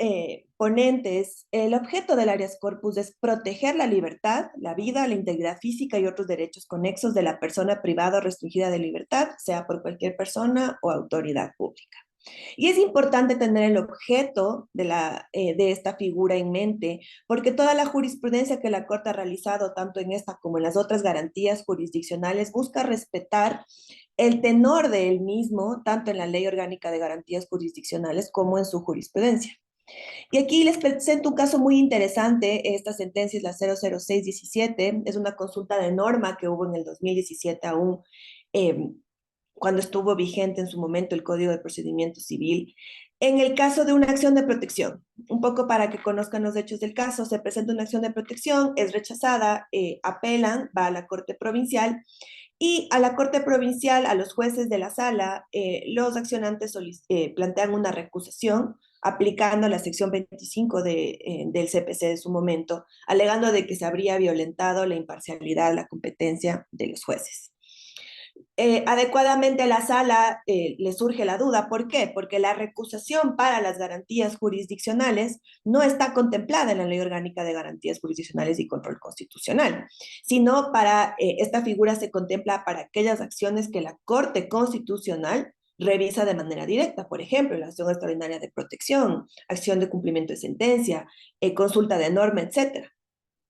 ponentes, el objeto del habeas corpus es proteger la libertad, la vida, la integridad física y otros derechos conexos de la persona privada o restringida de libertad, sea por cualquier persona o autoridad pública. Y es importante tener el objeto de esta figura en mente, porque toda la jurisprudencia que la Corte ha realizado, tanto en esta como en las otras garantías jurisdiccionales, busca respetar el tenor del mismo, tanto en la Ley Orgánica de Garantías Jurisdiccionales como en su jurisprudencia. Y aquí les presento un caso muy interesante. Esta sentencia es la 00617, es una consulta de norma que hubo en el 2017 aún, cuando estuvo vigente en su momento el Código de Procedimiento Civil. En el caso de una acción de protección, un poco para que conozcan los hechos del caso, se presenta una acción de protección, es rechazada, apelan, va a la Corte Provincial, y a la Corte Provincial, a los jueces de la sala, los accionantes plantean una recusación aplicando la sección 25 del CPC de su momento, alegando de que se habría violentado la imparcialidad, la competencia de los jueces. adecuadamente a la sala le surge la duda. ¿Por qué? Porque la recusación para las garantías jurisdiccionales no está contemplada en la Ley Orgánica de Garantías Jurisdiccionales y Control Constitucional, sino para esta figura se contempla para aquellas acciones que la Corte Constitucional revisa de manera directa, por ejemplo, la acción extraordinaria de protección, acción de cumplimiento de sentencia, consulta de norma, etcétera.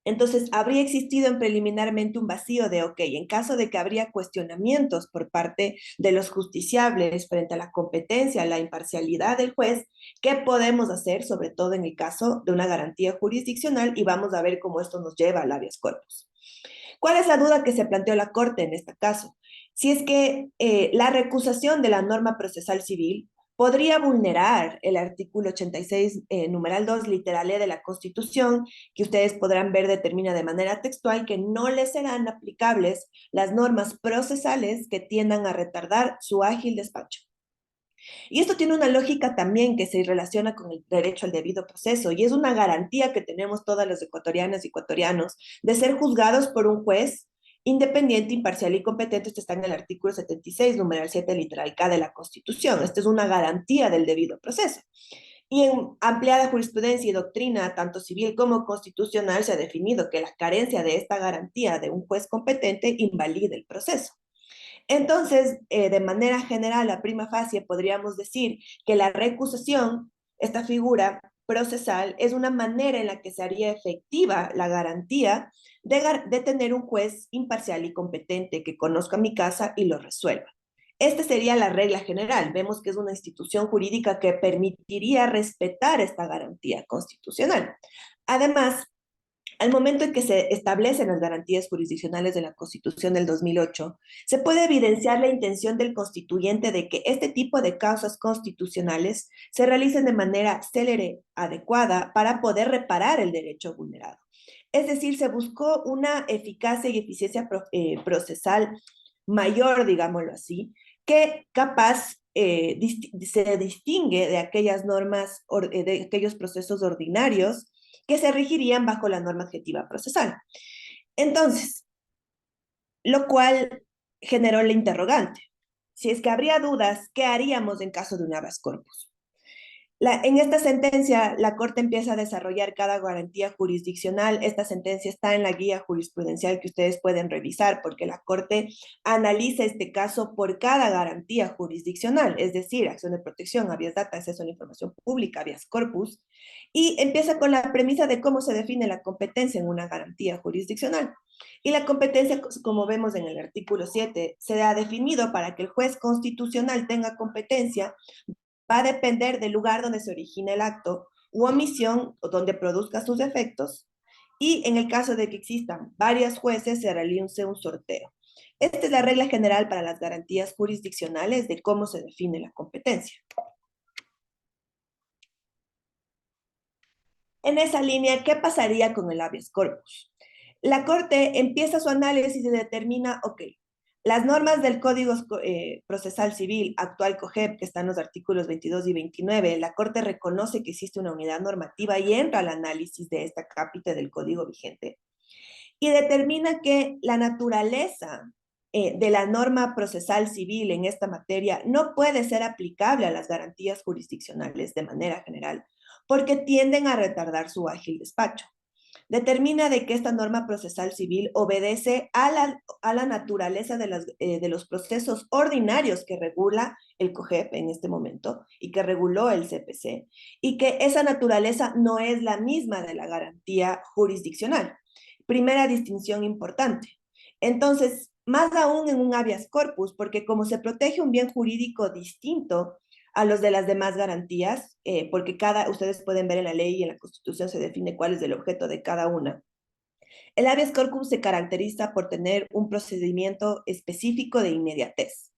Entonces, habría existido preliminarmente un vacío de, ok, en caso de que habría cuestionamientos por parte de los justiciables frente a la competencia, la imparcialidad del juez, ¿qué podemos hacer, sobre todo en el caso de una garantía jurisdiccional? Y vamos a ver cómo esto nos lleva al habeas corpus. ¿Cuál es la duda que se planteó la Corte en este caso? Si es que la recusación de la norma procesal civil podría vulnerar el artículo 86, numeral 2, literal E de la Constitución, que ustedes podrán ver determina de manera textual que no les serán aplicables las normas procesales que tiendan a retardar su ágil despacho. Y esto tiene una lógica también que se relaciona con el derecho al debido proceso y es una garantía que tenemos todas las ecuatorianas y ecuatorianos de ser juzgados por un juez independiente, imparcial y competente. Esto está en el artículo 76, numeral 7, literal K de la Constitución. Esta es una garantía del debido proceso. Y en ampliada jurisprudencia y doctrina, tanto civil como constitucional, se ha definido que la carencia de esta garantía de un juez competente invalida el proceso. Entonces, de manera general, a prima facie, podríamos decir que la recusación, esta figura procesal, es una manera en la que se haría efectiva la garantía de tener un juez imparcial y competente que conozca mi casa y lo resuelva. Esta sería la regla general. Vemos que es una institución jurídica que permitiría respetar esta garantía constitucional. Además, al momento en que se establecen las garantías jurisdiccionales de la Constitución del 2008, se puede evidenciar la intención del constituyente de que este tipo de causas constitucionales se realicen de manera célere, adecuada, para poder reparar el derecho vulnerado. Es decir, se buscó una eficacia y eficiencia procesal mayor, digámoslo así, que capaz se distingue de aquellas normas, de aquellos procesos ordinarios que se regirían bajo la norma adjetiva procesal. Entonces, lo cual generó la interrogante. Si es que habría dudas, ¿qué haríamos en caso de un habeas corpus? En esta sentencia, la Corte empieza a desarrollar cada garantía jurisdiccional. Esta sentencia está en la guía jurisprudencial que ustedes pueden revisar, porque la Corte analiza este caso por cada garantía jurisdiccional, es decir, acción de protección, habeas data, acceso a la información pública, habeas corpus, y empieza con la premisa de cómo se define la competencia en una garantía jurisdiccional. Y la competencia, como vemos en el artículo 7, se ha definido para que el juez constitucional tenga competencia va a depender del lugar donde se origina el acto u omisión o donde produzca sus efectos, y en el caso de que existan varios jueces se realice un sorteo. Esta es la regla general para las garantías jurisdiccionales de cómo se define la competencia. En esa línea, ¿qué pasaría con el habeas corpus? La Corte empieza su análisis y determina, ok, las normas del Código Procesal Civil, actual COGEP, que están en los artículos 22 y 29, la Corte reconoce que existe una unidad normativa y entra al análisis de esta cápita del Código vigente y determina que la naturaleza de la norma procesal civil en esta materia no puede ser aplicable a las garantías jurisdiccionales de manera general, porque tienden a retardar su ágil despacho. Determina de que esta norma procesal civil obedece a la naturaleza de los procesos ordinarios que regula el COGEP en este momento y que reguló el CPC, y que esa naturaleza no es la misma de la garantía jurisdiccional. Primera distinción importante. Entonces, más aún en un habeas corpus, porque como se protege un bien jurídico distinto a los de las demás garantías, porque ustedes pueden ver en la ley y en la Constitución se define cuál es el objeto de cada una. El habeas corpus se caracteriza por tener un procedimiento específico de inmediatez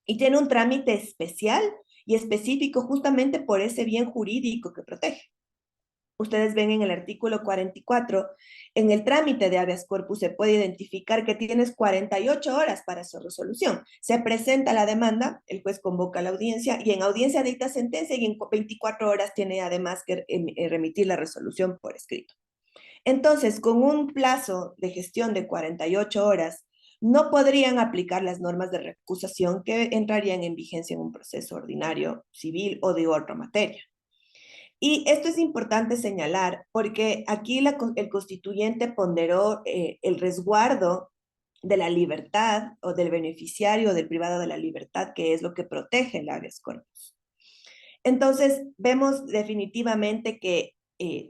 y tiene un trámite especial y específico justamente por ese bien jurídico que protege. Ustedes ven en el artículo 44, en el trámite de habeas corpus se puede identificar que tienes 48 horas para su resolución. Se presenta la demanda, el juez convoca la audiencia y en audiencia dicta sentencia y en 24 horas tiene además que remitir la resolución por escrito. Entonces, con un plazo de gestión de 48 horas, no podrían aplicar las normas de recusación que entrarían en vigencia en un proceso ordinario, civil o de otra materia. Y esto es importante señalar porque aquí el constituyente ponderó el resguardo de la libertad o del beneficiario del privado de la libertad, que es lo que protege el habeas corpus. Entonces, vemos definitivamente que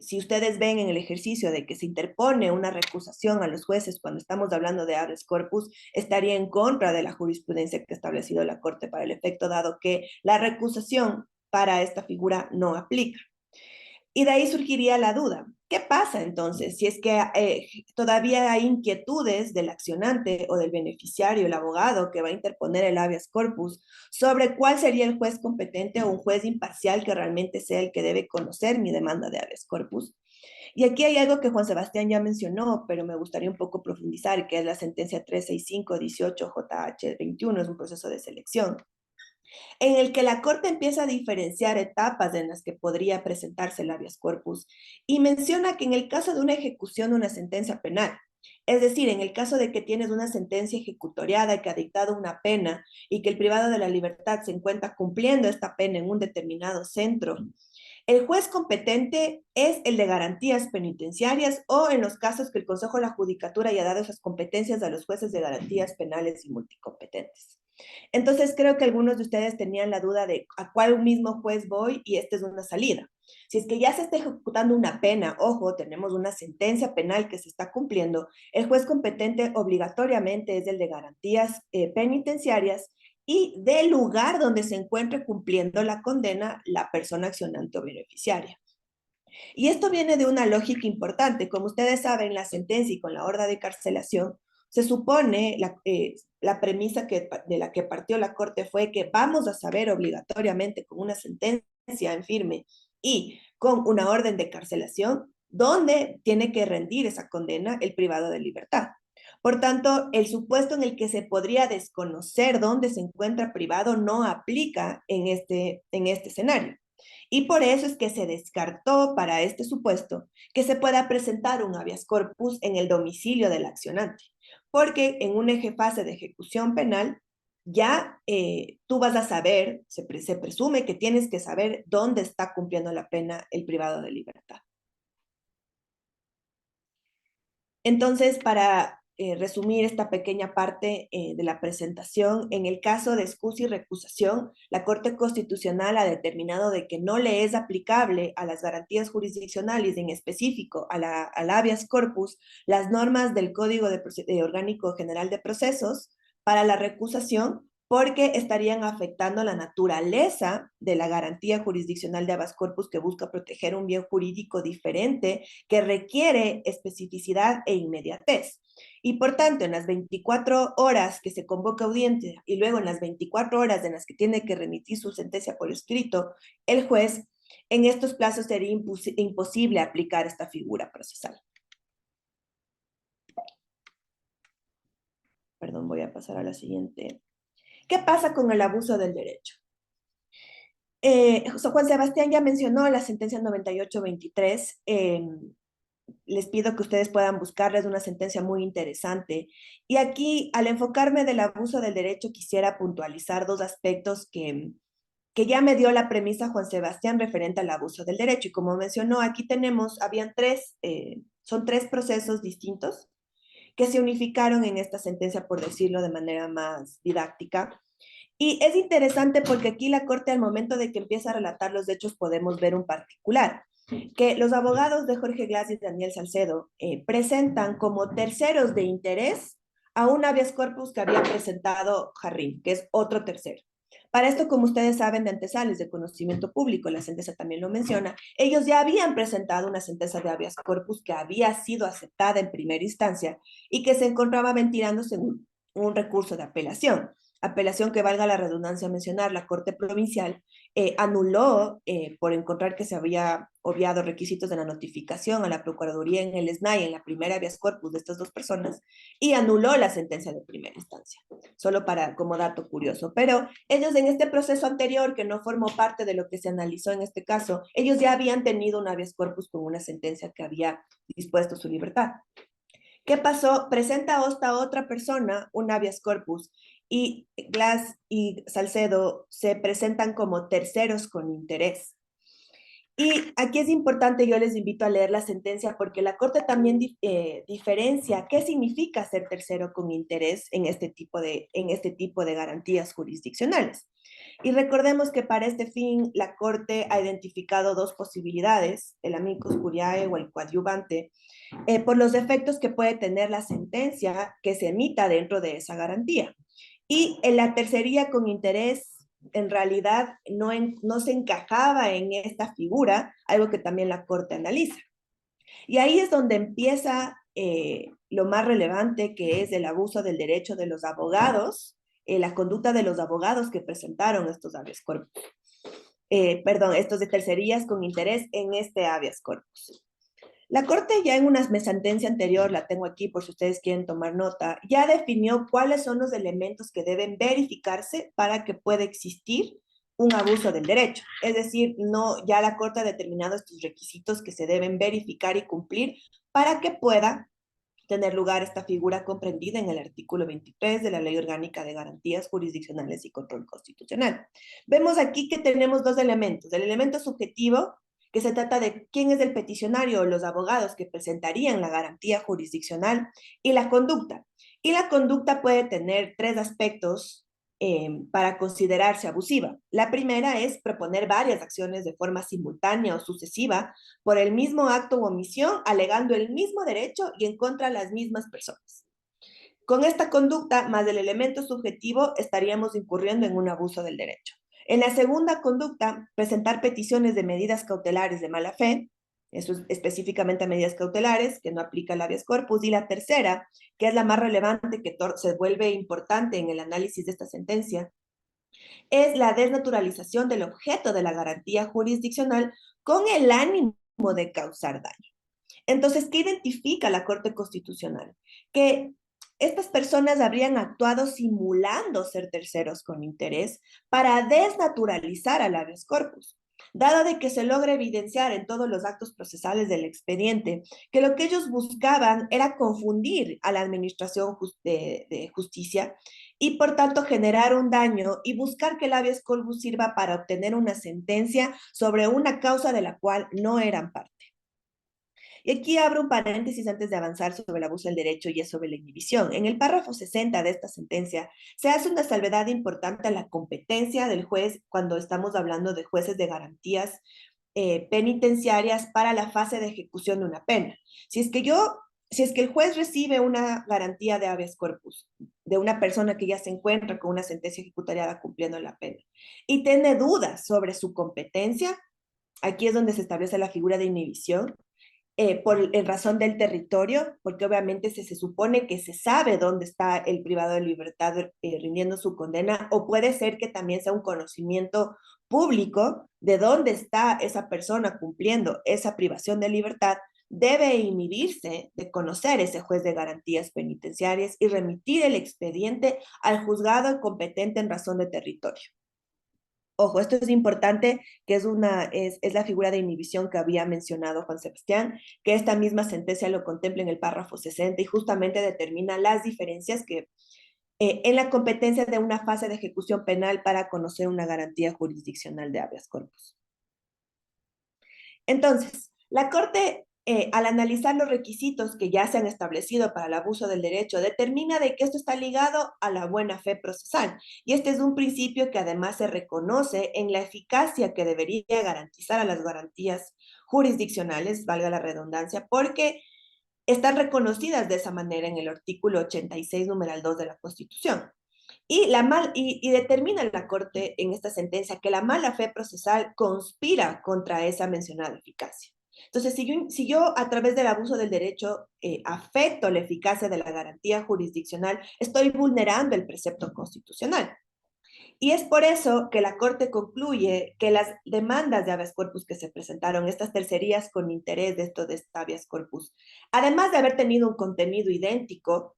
si ustedes ven en el ejercicio de que se interpone una recusación a los jueces cuando estamos hablando de habeas corpus, estaría en contra de la jurisprudencia que ha establecido la Corte para el efecto, dado que la recusación para esta figura no aplica. Y de ahí surgiría la duda. ¿Qué pasa entonces si es que todavía hay inquietudes del accionante o del beneficiario, el abogado que va a interponer el habeas corpus, sobre cuál sería el juez competente o un juez imparcial que realmente sea el que debe conocer mi demanda de habeas corpus? Y aquí hay algo que Juan Sebastián ya mencionó, pero me gustaría un poco profundizar, que es la sentencia 365-18 JH 21, es un proceso de selección, en el que la Corte empieza a diferenciar etapas en las que podría presentarse el habeas corpus y menciona que en el caso de una ejecución de una sentencia penal, es decir, en el caso de que tienes una sentencia ejecutoriada que ha dictado una pena y que el privado de la libertad se encuentra cumpliendo esta pena en un determinado centro, el juez competente es el de garantías penitenciarias o en los casos que el Consejo de la Judicatura haya dado esas competencias a los jueces de garantías penales y multicompetentes. Entonces creo que algunos de ustedes tenían la duda de a cuál mismo juez voy y esta es una salida. Si es que ya se está ejecutando una pena, ojo, tenemos una sentencia penal que se está cumpliendo, el juez competente obligatoriamente es el de garantías penitenciarias y del lugar donde se encuentre cumpliendo la condena la persona accionante o beneficiaria. Y esto viene de una lógica importante. Como ustedes saben, la sentencia y con la orden de carcelación, se supone, la premisa de la que partió la Corte fue que vamos a saber obligatoriamente con una sentencia en firme y con una orden de carcelación dónde tiene que rendir esa condena el privado de libertad. Por tanto, el supuesto en el que se podría desconocer dónde se encuentra privado no aplica en este escenario. Y por eso es que se descartó para este supuesto que se pueda presentar un habeas corpus en el domicilio del accionante, porque en una fase de ejecución penal ya tú vas a saber, se presume que tienes que saber dónde está cumpliendo la pena el privado de libertad. Entonces, para resumir esta pequeña parte de la presentación, en el caso de excusa y recusación, la Corte Constitucional ha determinado de que no le es aplicable a las garantías jurisdiccionales, en específico al habeas corpus, las normas del Código Orgánico General de Procesos para la recusación, porque estarían afectando la naturaleza de la garantía jurisdiccional de habeas corpus que busca proteger un bien jurídico diferente que requiere especificidad e inmediatez. Y por tanto, en las 24 horas que se convoca audiencia y luego en las 24 horas en las que tiene que remitir su sentencia por escrito, el juez, en estos plazos sería imposible aplicar esta figura procesal. Perdón, voy a pasar a la siguiente. ¿Qué pasa con el abuso del derecho? Juan Sebastián ya mencionó la sentencia 98-23. Les pido que ustedes puedan buscarles una sentencia muy interesante. Y aquí, al enfocarme del abuso del derecho, quisiera puntualizar dos aspectos que ya me dio la premisa Juan Sebastián referente al abuso del derecho. Y como mencionó, aquí son tres procesos distintos que se unificaron en esta sentencia, por decirlo de manera más didáctica. Y es interesante porque aquí la Corte, al momento de que empieza a relatar los hechos, podemos ver un particular, que los abogados de Jorge Glass y Daniel Salcedo presentan como terceros de interés a un habeas corpus que había presentado Jarrín, que es otro tercero. Para esto, como ustedes saben de antesales de conocimiento público, la sentencia también lo menciona, ellos ya habían presentado una sentencia de habeas corpus que había sido aceptada en primera instancia y que se encontraba ventilándose en un recurso de apelación que, valga la redundancia mencionar, la Corte Provincial anuló por encontrar que se había obviado requisitos de la notificación a la Procuraduría en el SNAI, en la primera habeas corpus de estas dos personas, y anuló la sentencia de primera instancia, solo como dato curioso. Pero ellos en este proceso anterior, que no formó parte de lo que se analizó en este caso, ellos ya habían tenido un habeas corpus con una sentencia que había dispuesto su libertad. ¿Qué pasó? Presenta esta otra persona un habeas corpus y Glass y Salcedo se presentan como terceros con interés. Y aquí es importante, yo les invito a leer la sentencia porque la Corte también diferencia qué significa ser tercero con interés en este tipo de garantías jurisdiccionales. Y recordemos que para este fin la Corte ha identificado dos posibilidades, el amicus curiae o el coadyuvante, por los efectos que puede tener la sentencia que se emita dentro de esa garantía. Y en la tercería con interés en realidad no se encajaba en esta figura, algo que también la Corte analiza. Y ahí es donde empieza lo más relevante, que es el abuso del derecho de los abogados, la conducta de los abogados que presentaron estos habeas corpus. Estos de tercerías con interés en este habeas corpus. La Corte ya en una sentencia anterior, la tengo aquí por si ustedes quieren tomar nota, ya definió cuáles son los elementos que deben verificarse para que pueda existir un abuso del derecho. Es decir, ya la Corte ha determinado estos requisitos que se deben verificar y cumplir para que pueda tener lugar esta figura comprendida en el artículo 23 de la Ley Orgánica de Garantías Jurisdiccionales y Control Constitucional. Vemos aquí que tenemos dos elementos. El elemento subjetivo, que se trata de quién es el peticionario o los abogados que presentarían la garantía jurisdiccional, y la conducta. Y la conducta puede tener tres aspectos para considerarse abusiva. La primera es proponer varias acciones de forma simultánea o sucesiva por el mismo acto u omisión, alegando el mismo derecho y en contra de las mismas personas. Con esta conducta, más el elemento subjetivo, estaríamos incurriendo en un abuso del derecho. En la segunda conducta, presentar peticiones de medidas cautelares de mala fe, eso es específicamente medidas cautelares, que no aplica el habeas corpus. Y la tercera, que es la más relevante, que se vuelve importante en el análisis de esta sentencia, es la desnaturalización del objeto de la garantía jurisdiccional con el ánimo de causar daño. Entonces, ¿qué identifica la Corte Constitucional? Que estas personas habrían actuado simulando ser terceros con interés para desnaturalizar al habeas corpus, dado de que se logra evidenciar en todos los actos procesales del expediente que lo que ellos buscaban era confundir a la administración de justicia y por tanto generar un daño y buscar que el habeas corpus sirva para obtener una sentencia sobre una causa de la cual no eran parte. Y aquí abro un paréntesis antes de avanzar sobre el abuso del derecho y es sobre la inhibición. En el párrafo 60 de esta sentencia se hace una salvedad importante a la competencia del juez cuando estamos hablando de jueces de garantías penitenciarias para la fase de ejecución de una pena. Si es que el juez recibe una garantía de habeas corpus de una persona que ya se encuentra con una sentencia ejecutariada cumpliendo la pena y tiene dudas sobre su competencia, aquí es donde se establece la figura de inhibición, en razón del territorio, porque obviamente se supone que se sabe dónde está el privado de libertad rindiendo su condena, o puede ser que también sea un conocimiento público de dónde está esa persona cumpliendo esa privación de libertad. Debe inhibirse de conocer ese juez de garantías penitenciarias y remitir el expediente al juzgado competente en razón de territorio. Ojo, esto es importante, que es la figura de inhibición que había mencionado Juan Sebastián, que esta misma sentencia lo contempla en el párrafo 60 y justamente determina las diferencias que en la competencia de una fase de ejecución penal para conocer una garantía jurisdiccional de habeas corpus. Entonces, la Corte, al analizar los requisitos que ya se han establecido para el abuso del derecho, determina de que esto está ligado a la buena fe procesal. Y este es un principio que además se reconoce en la eficacia que debería garantizar a las garantías jurisdiccionales, valga la redundancia, porque están reconocidas de esa manera en el artículo 86, numeral 2 de la Constitución. Y determina la Corte en esta sentencia que la mala fe procesal conspira contra esa mencionada eficacia. Entonces, si yo a través del abuso del derecho afecto la eficacia de la garantía jurisdiccional, estoy vulnerando el precepto constitucional. Y es por eso que la Corte concluye que las demandas de habeas corpus que se presentaron, estas tercerías con interés de habeas corpus, además de haber tenido un contenido idéntico,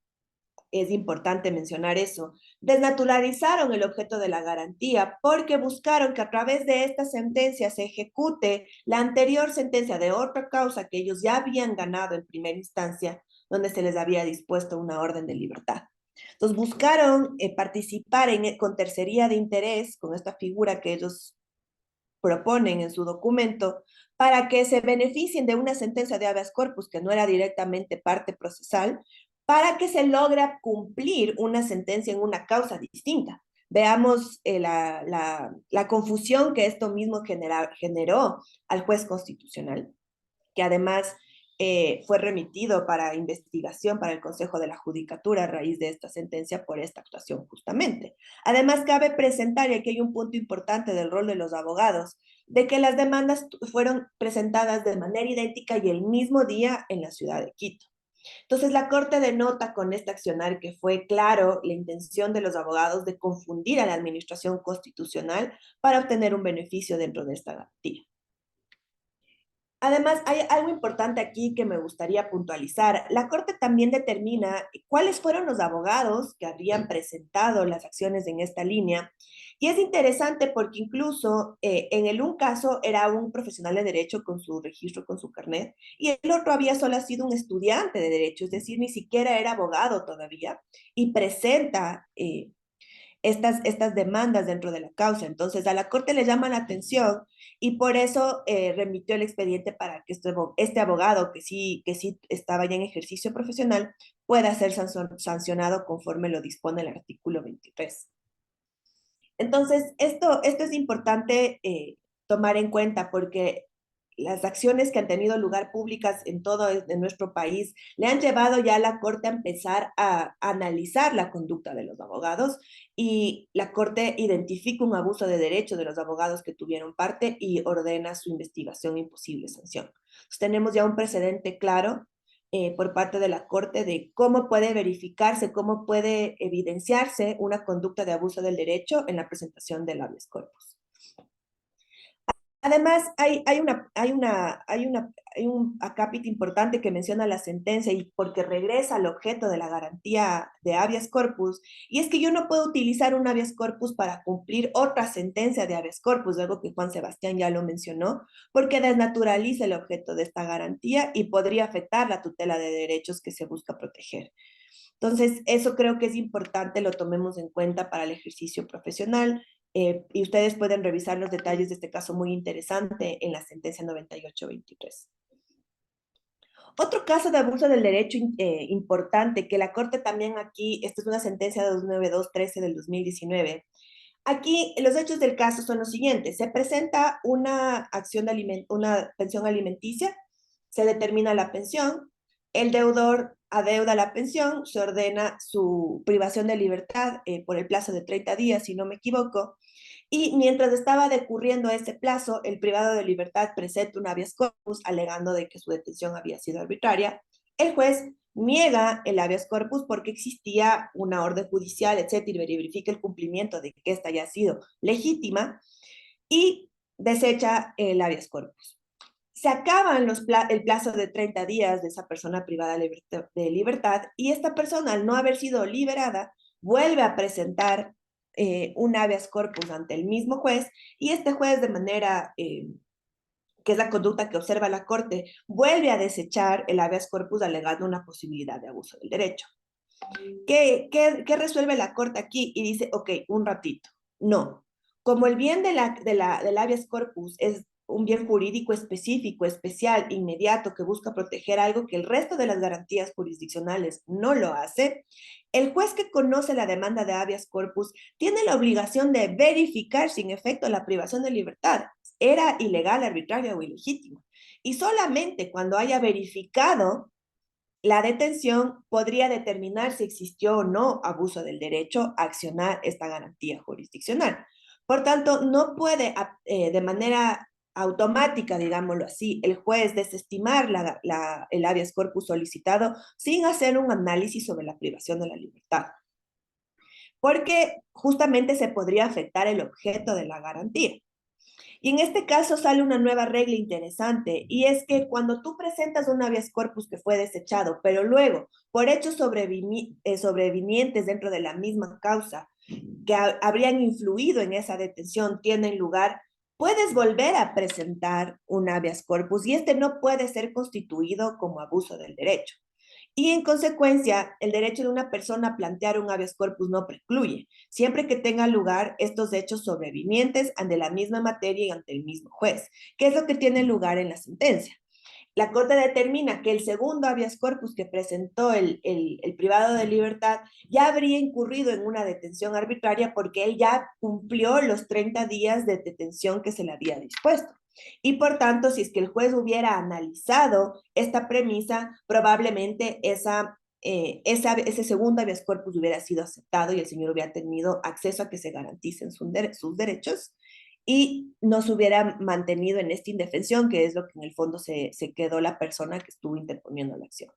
es importante mencionar eso, desnaturalizaron el objeto de la garantía porque buscaron que a través de esta sentencia se ejecute la anterior sentencia de otra causa que ellos ya habían ganado en primera instancia, donde se les había dispuesto una orden de libertad. Entonces buscaron participar con tercería de interés, con esta figura que ellos proponen en su documento, para que se beneficien de una sentencia de habeas corpus que no era directamente parte procesal, para que se logre cumplir una sentencia en una causa distinta. Veamos la confusión que esto mismo generó al juez constitucional, que además fue remitido para investigación para el Consejo de la Judicatura a raíz de esta sentencia por esta actuación justamente. Además, cabe presentar, y aquí hay un punto importante del rol de los abogados, de que las demandas fueron presentadas de manera idéntica y el mismo día en la ciudad de Quito. Entonces, la Corte denota con este accionar que fue claro la intención de los abogados de confundir a la administración constitucional para obtener un beneficio dentro de esta garantía. Además, hay algo importante aquí que me gustaría puntualizar. La Corte también determina cuáles fueron los abogados que habrían presentado las acciones en esta línea. Y es interesante porque incluso en un caso era un profesional de derecho con su registro, con su carnet, y el otro había solo sido un estudiante de derecho, es decir, ni siquiera era abogado todavía, y presenta estas demandas dentro de la causa. Entonces, a la Corte le llama la atención y por eso remitió el expediente para que este abogado, que sí estaba ya en ejercicio profesional, pueda ser sancionado conforme lo dispone el artículo 23. Entonces, esto es importante tomar en cuenta porque las acciones que han tenido lugar públicas en todo nuestro país le han llevado ya a la Corte a empezar a analizar la conducta de los abogados y la Corte identifica un abuso de derecho de los abogados que tuvieron parte y ordena su investigación y posible sanción. Entonces, tenemos ya un precedente claro por parte de la Corte de cómo puede verificarse, cómo puede evidenciarse una conducta de abuso del derecho en la presentación del habeas corpus. Además, hay un acápite importante que menciona la sentencia y porque regresa al objeto de la garantía de habeas corpus, y es que yo no puedo utilizar un habeas corpus para cumplir otra sentencia de habeas corpus, algo que Juan Sebastián ya lo mencionó, porque desnaturaliza el objeto de esta garantía y podría afectar la tutela de derechos que se busca proteger. Entonces, eso creo que es importante, lo tomemos en cuenta para el ejercicio profesional. Y ustedes pueden revisar los detalles de este caso muy interesante en la sentencia 9823. Otro caso de abuso del derecho importante, que la Corte también aquí, esta es una sentencia de 29213 del 2019. Aquí los hechos del caso son los siguientes. Se presenta una una pensión alimenticia, se determina la pensión, el deudor adeuda la pensión, se ordena su privación de libertad por el plazo de 30 días, si no me equivoco, y mientras estaba decurriendo ese plazo, el privado de libertad presenta un habeas corpus alegando de que su detención había sido arbitraria. El juez niega el habeas corpus porque existía una orden judicial, etcétera, y verifica el cumplimiento de que esta haya sido legítima y desecha el habeas corpus. Se acaban el plazo de 30 días de esa persona privada de libertad y esta persona, al no haber sido liberada, vuelve a presentar un habeas corpus ante el mismo juez y este juez, de manera que es la conducta que observa la Corte, vuelve a desechar el habeas corpus alegando una posibilidad de abuso del derecho. ¿Qué resuelve la Corte aquí? Y dice, ok, un ratito. No, como el bien del habeas corpus es un bien jurídico específico, especial, inmediato, que busca proteger algo que el resto de las garantías jurisdiccionales no lo hace, el juez que conoce la demanda de habeas corpus tiene la obligación de verificar sin efecto la privación de libertad. ¿Era ilegal, arbitraria o ilegítima? Y solamente cuando haya verificado la detención podría determinar si existió o no abuso del derecho a accionar esta garantía jurisdiccional. Por tanto, no puede de manera automática, digámoslo así, el juez desestimar el habeas corpus solicitado sin hacer un análisis sobre la privación de la libertad. Porque justamente se podría afectar el objeto de la garantía. Y en este caso sale una nueva regla interesante, y es que cuando tú presentas un habeas corpus que fue desechado, pero luego, por hechos sobrevinientes dentro de la misma causa, que habrían influido en esa detención, tienen lugar, puedes volver a presentar un habeas corpus y este no puede ser constituido como abuso del derecho. Y en consecuencia, el derecho de una persona a plantear un habeas corpus no precluye, siempre que tengan lugar estos hechos sobrevinientes ante la misma materia y ante el mismo juez, que es lo que tiene lugar en la sentencia. La Corte determina que el segundo habeas corpus que presentó el privado de libertad ya habría incurrido en una detención arbitraria porque él ya cumplió los 30 días de detención que se le había dispuesto. Y por tanto, si es que el juez hubiera analizado esta premisa, probablemente ese segundo habeas corpus hubiera sido aceptado y el señor hubiera tenido acceso a que se garanticen sus derechos y no se hubiera mantenido en esta indefensión, que es lo que en el fondo se quedó la persona que estuvo interponiendo la acción.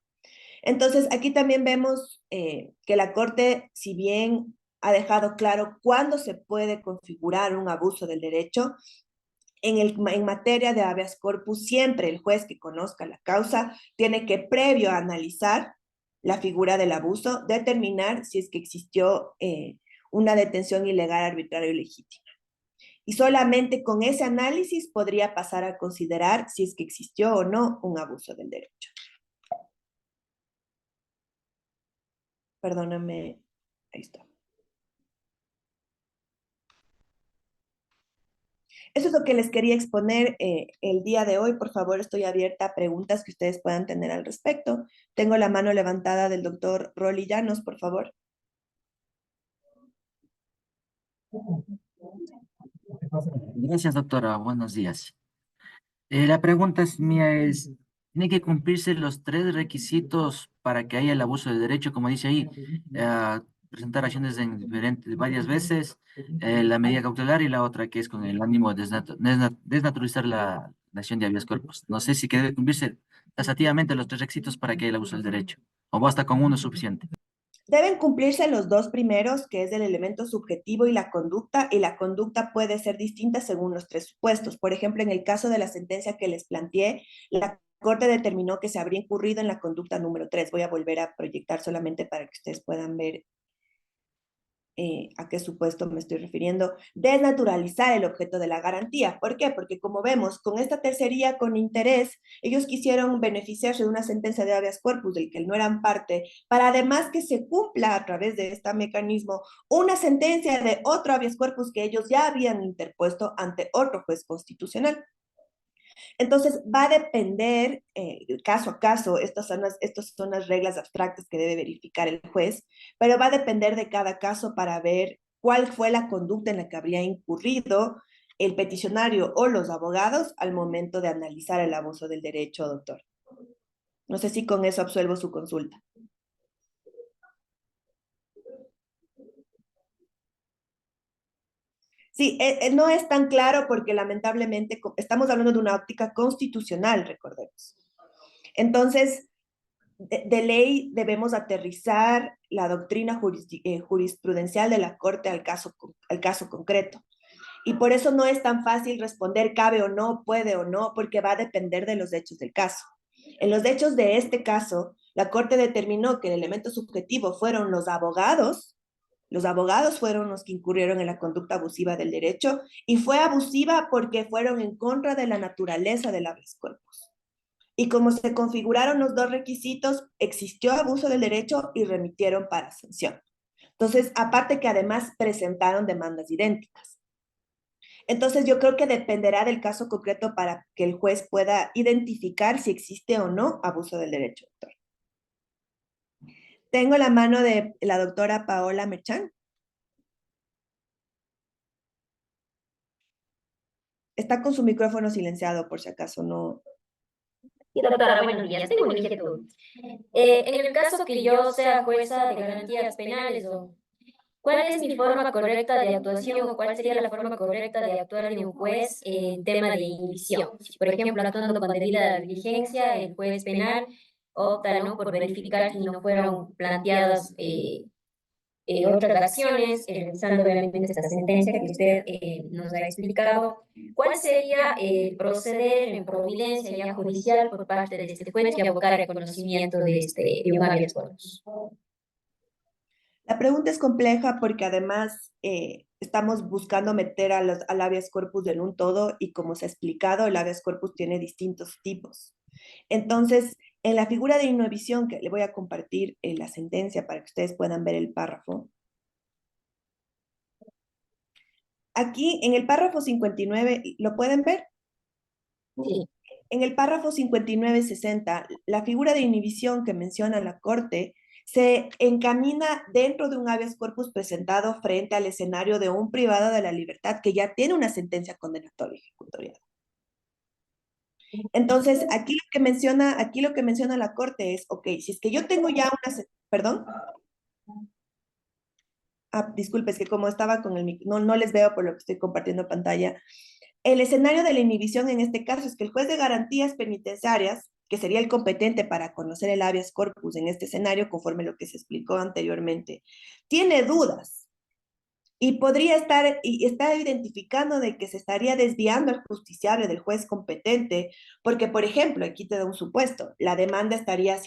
Entonces, aquí también vemos que la Corte, si bien ha dejado claro cuándo se puede configurar un abuso del derecho, en materia de habeas corpus, siempre el juez que conozca la causa tiene que, previo a analizar la figura del abuso, determinar si es que existió una detención ilegal, arbitraria o ilegítima. Y solamente con ese análisis podría pasar a considerar si es que existió o no un abuso del derecho. Perdóname, ahí está. Eso es lo que les quería exponer el día de hoy. Por favor, estoy abierta a preguntas que ustedes puedan tener al respecto. Tengo la mano levantada del doctor Rolly Llanos, por favor. Gracias, doctora. Buenos días. La pregunta mía es, ¿tiene que cumplirse los 3 requisitos para que haya el abuso del derecho? Como dice ahí, presentar acciones en varias veces, la medida cautelar y la otra que es con el ánimo de desnaturalizar la acción de habeas corpus. No sé si que debe cumplirse taxativamente los 3 requisitos para que haya el abuso del derecho, o basta con uno es suficiente. Deben cumplirse los dos primeros, que es el elemento subjetivo y la conducta puede ser distinta según los 3 supuestos. Por ejemplo, en el caso de la sentencia que les planteé, la Corte determinó que se habría incurrido en la conducta número 3. Voy a volver a proyectar solamente para que ustedes puedan ver a qué supuesto me estoy refiriendo. Desnaturalizar el objeto de la garantía. ¿Por qué? Porque como vemos, con esta tercería con interés, ellos quisieron beneficiarse de una sentencia de habeas corpus del que no eran parte, para además que se cumpla a través de este mecanismo una sentencia de otro habeas corpus que ellos ya habían interpuesto ante otro juez constitucional. Entonces, va a depender caso a caso, estas son las reglas abstractas que debe verificar el juez, pero va a depender de cada caso para ver cuál fue la conducta en la que habría incurrido el peticionario o los abogados al momento de analizar el abuso del derecho, doctor. No sé si con eso absuelvo su consulta. Sí, no es tan claro porque lamentablemente estamos hablando de una óptica constitucional, recordemos. Entonces, de ley debemos aterrizar la doctrina jurisprudencial de la Corte al caso concreto. Y por eso no es tan fácil responder cabe o no, puede o no, porque va a depender de los hechos del caso. En los hechos de este caso, la Corte determinó que el elemento subjetivo fueron los abogados. Los abogados fueron los que incurrieron en la conducta abusiva del derecho y fue abusiva porque fueron en contra de la naturaleza del habeas corpus. Y como se configuraron los dos requisitos, existió abuso del derecho y remitieron para sanción. Entonces, aparte que además presentaron demandas idénticas. Entonces, yo creo que dependerá del caso concreto para que el juez pueda identificar si existe o no abuso del derecho, doctor. Tengo la mano de la doctora Paola Merchán. Está con su micrófono silenciado, por si acaso no. Sí, doctora, buenos días. Tengo una inquietud. En el caso que yo sea jueza de garantías penales, ¿cuál es mi forma correcta de actuación o cuál sería la forma correcta de actuar de un juez en tema de inhibición? Si, por ejemplo, actuando con debida diligencia, el juez penal opta, ¿no?, por verificar si no fueron planteadas otras acciones, revisando obviamente esta sentencia que usted nos ha explicado, ¿cuál sería el proceder en providencia ya judicial por parte de este juez que abocar el reconocimiento de un habeas corpus? La pregunta es compleja porque además estamos buscando meter al habeas corpus en un todo y como se ha explicado, el habeas corpus tiene distintos tipos. Entonces, en la figura de innovisión, que le voy a compartir la sentencia para que ustedes puedan ver el párrafo. Aquí, en el párrafo 59, ¿lo pueden ver? Sí. En el párrafo 59-60, la figura de inhibición que menciona la Corte se encamina dentro de un habeas corpus presentado frente al escenario de un privado de la libertad que ya tiene una sentencia condenatoria ejecutoriada. Entonces, aquí lo que menciona la Corte es, ok, si es que yo tengo ya una... ¿Perdón? Disculpe, es que como estaba con el... No les veo por lo que estoy compartiendo pantalla. El escenario de la inhibición en este caso es que el juez de garantías penitenciarias, que sería el competente para conocer el habeas corpus en este escenario, conforme lo que se explicó anteriormente, tiene dudas y podría estar, y está identificando de que se estaría desviando al justiciable del juez competente, porque, por ejemplo, aquí te da un supuesto, la demanda estaría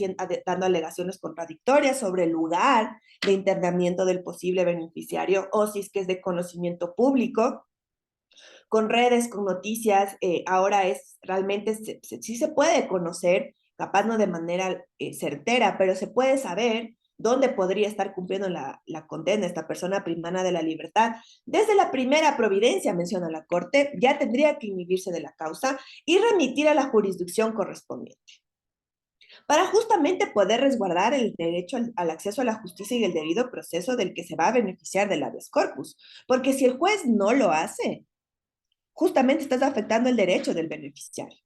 dando alegaciones contradictorias sobre el lugar de internamiento del posible beneficiario, o si es que es de conocimiento público, con redes, con noticias, ahora es realmente, sí se puede conocer, capaz no de manera certera, pero se puede saber dónde podría estar cumpliendo la condena esta persona privada de la libertad. Desde la primera providencia, menciona la Corte, ya tendría que inhibirse de la causa y remitir a la jurisdicción correspondiente para justamente poder resguardar el derecho al acceso a la justicia y el debido proceso del que se va a beneficiar del habeas corpus. Porque si el juez no lo hace, justamente estás afectando el derecho del beneficiario.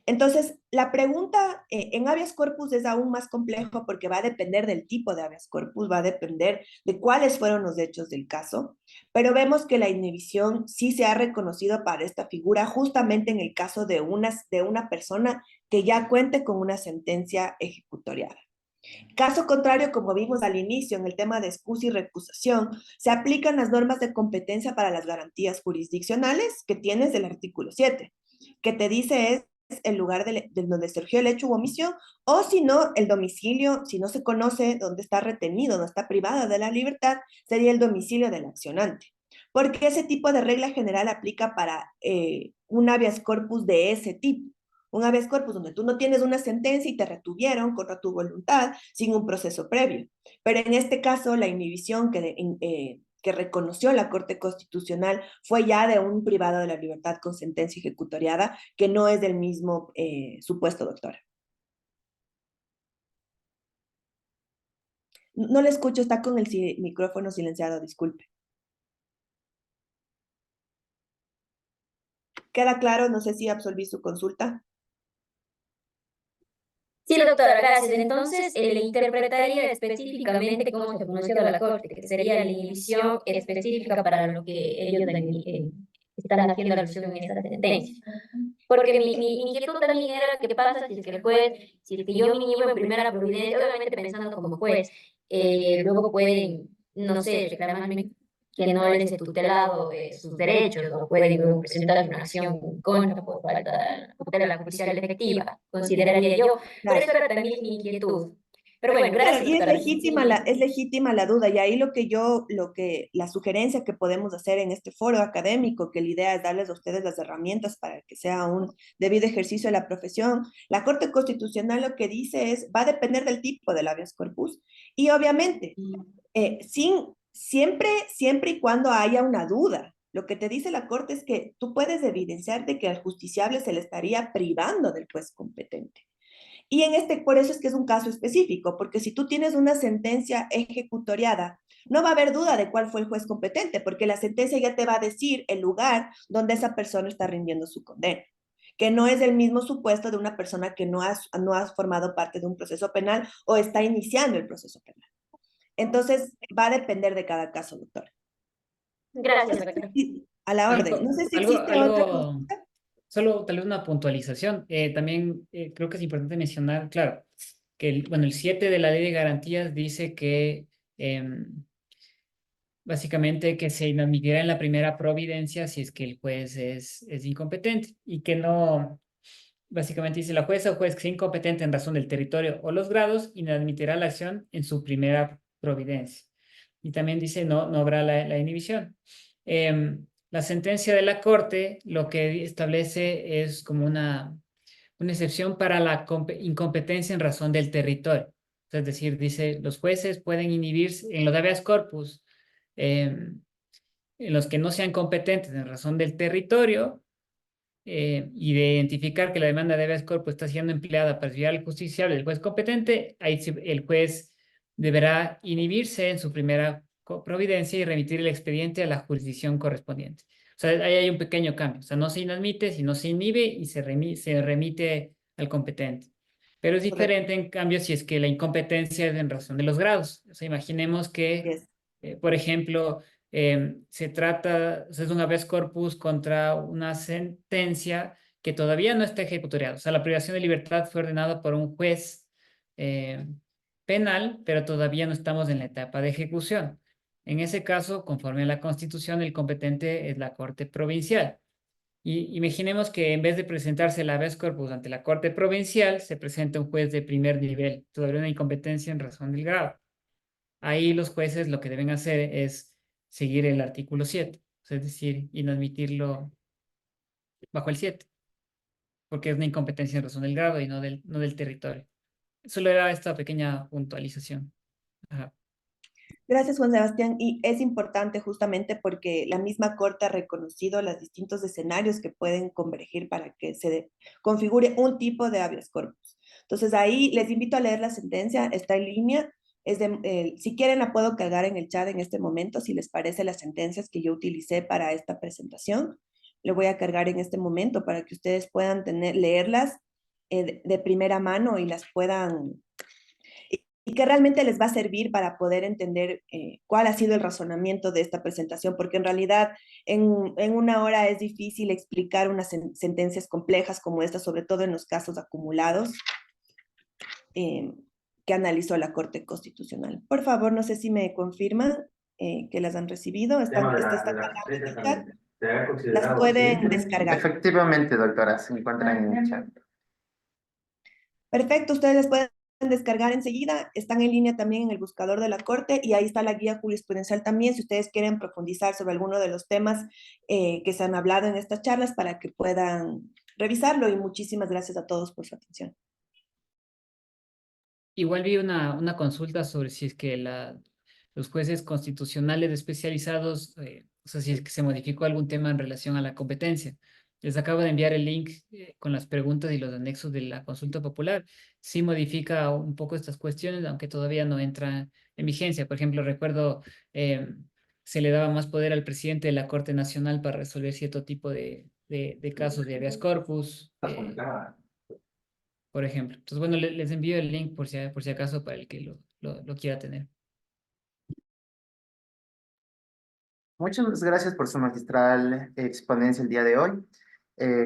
Entonces, la pregunta en habeas corpus es aún más complejo porque va a depender del tipo de habeas corpus, va a depender de cuáles fueron los hechos del caso, pero vemos que la inhibición sí se ha reconocido para esta figura justamente en el caso de una persona que ya cuente con una sentencia ejecutoriada. Caso contrario, como vimos al inicio en el tema de excusa y recusación, se aplican las normas de competencia para las garantías jurisdiccionales que tienes del artículo 7, que te dice es el lugar de donde surgió el hecho u omisión, o si no, el domicilio, si no se conoce dónde está retenido, dónde está privado de la libertad, sería el domicilio del accionante. Porque ese tipo de regla general aplica para un habeas corpus de ese tipo. Un habeas corpus donde tú no tienes una sentencia y te retuvieron contra tu voluntad sin un proceso previo. Pero en este caso, la inhibición que reconoció la Corte Constitucional fue ya de un privado de la libertad con sentencia ejecutoriada, que no es del mismo supuesto, doctora. No le escucho, está con el micrófono silenciado, disculpe. ¿Queda claro? No sé si absolví su consulta. Sí, doctora, gracias. Entonces, le interpretaría específicamente cómo se ha pronunciado la Corte, que sería la inhibición específica para lo que ellos están haciendo alusión en esta sentencia. Porque mi inquietud también era qué pasa si es que el juez, si es que yo me inhibo en primera providencia, obviamente pensando como juez, luego pueden, no sé, reclamarme que no les he tutelado sus derechos, o pueden luego presentar una acción contra por falta de tutela la judicial efectiva, consideraría yo. Por eso era también mi inquietud. Pero bueno, gracias, Y doctora. es legítima la duda, y ahí la sugerencia que podemos hacer en este foro académico, que la idea es darles a ustedes las herramientas para que sea un debido ejercicio de la profesión. La Corte Constitucional lo que dice es, va a depender del tipo del habeas corpus, y obviamente, siempre y cuando haya una duda. Lo que te dice la Corte es que tú puedes evidenciar de que al justiciable se le estaría privando del juez competente. Y por eso es que es un caso específico, porque si tú tienes una sentencia ejecutoriada, no va a haber duda de cuál fue el juez competente, porque la sentencia ya te va a decir el lugar donde esa persona está rindiendo su condena, que no es el mismo supuesto de una persona que no ha formado parte de un proceso penal o está iniciando el proceso penal. Entonces, va a depender de cada caso, doctora. Gracias, doctora. A la orden. No sé si existe otra consulta. Solo tal vez una puntualización. También creo que es importante mencionar, claro, que el 7 de la Ley de Garantías dice que básicamente que se inadmitirá en la primera providencia si es que el juez es incompetente y que no, básicamente dice la jueza o juez que sea incompetente en razón del territorio o los grados, inadmitirá la acción en su primera providencia. Y también dice no habrá la inhibición. La sentencia de la Corte lo que establece es como una excepción para la incompetencia en razón del territorio. Es decir, dice, los jueces pueden inhibirse en los habeas corpus, en los que no sean competentes en razón del territorio, y de identificar que la demanda de habeas corpus está siendo empleada para desviar al justiciable del juez competente, ahí el juez deberá inhibirse en su primera providencia y remitir el expediente a la jurisdicción correspondiente. O sea, ahí hay un pequeño cambio. O sea, no se inadmite, sino se inhibe y se remite al competente. Pero es diferente, en cambio, si es que la incompetencia es en razón de los grados. O sea, imaginemos que, por ejemplo, se trata, o sea, es un habeas corpus contra una sentencia que todavía no está ejecutoriada. O sea, la privación de libertad fue ordenada por un juez penal, pero todavía no estamos en la etapa de ejecución. En ese caso, conforme a la Constitución, el competente es la Corte Provincial. Y imaginemos que en vez de presentarse el habeas corpus ante la Corte Provincial, se presenta un juez de primer nivel. Todavía una incompetencia en razón del grado. Ahí los jueces lo que deben hacer es seguir el artículo 7, es decir, y no admitirlo bajo el 7, porque es una incompetencia en razón del grado y no del territorio. Solo era esta pequeña puntualización. Ajá. Gracias, Juan Sebastián. Y es importante justamente porque la misma Corte ha reconocido los distintos escenarios que pueden convergir para que se configure un tipo de habeas corpus. Entonces ahí les invito a leer la sentencia, está en línea. Si quieren la puedo cargar en el chat en este momento, si les parece las sentencias que yo utilicé para esta presentación. Lo voy a cargar en este momento para que ustedes puedan leerlas de primera mano y las puedan y que realmente les va a servir para poder entender cuál ha sido el razonamiento de esta presentación, porque en realidad en una hora es difícil explicar unas sentencias complejas como esta, sobre todo en los casos acumulados que analizó la Corte Constitucional. Por favor, no sé si me confirman que las han recibido. Las pueden descargar. Efectivamente, doctora, se encuentran en el chat. Perfecto, ustedes las pueden descargar enseguida, están en línea también en el buscador de la Corte y ahí está la guía jurisprudencial también, si ustedes quieren profundizar sobre alguno de los temas que se han hablado en estas charlas para que puedan revisarlo y muchísimas gracias a todos por su atención. Igual vi una consulta sobre si es que los jueces constitucionales especializados, o sea, si es que se modificó algún tema en relación a la competencia. Les acabo de enviar el link con las preguntas y los anexos de la consulta popular. Sí modifica un poco estas cuestiones, aunque todavía no entra en vigencia. Por ejemplo, recuerdo se le daba más poder al presidente de la Corte Nacional para resolver cierto tipo de casos de habeas corpus. Por ejemplo. Entonces, bueno, les envío el link por si acaso para el que lo quiera tener. Muchas gracias por su magistral exponencia el día de hoy.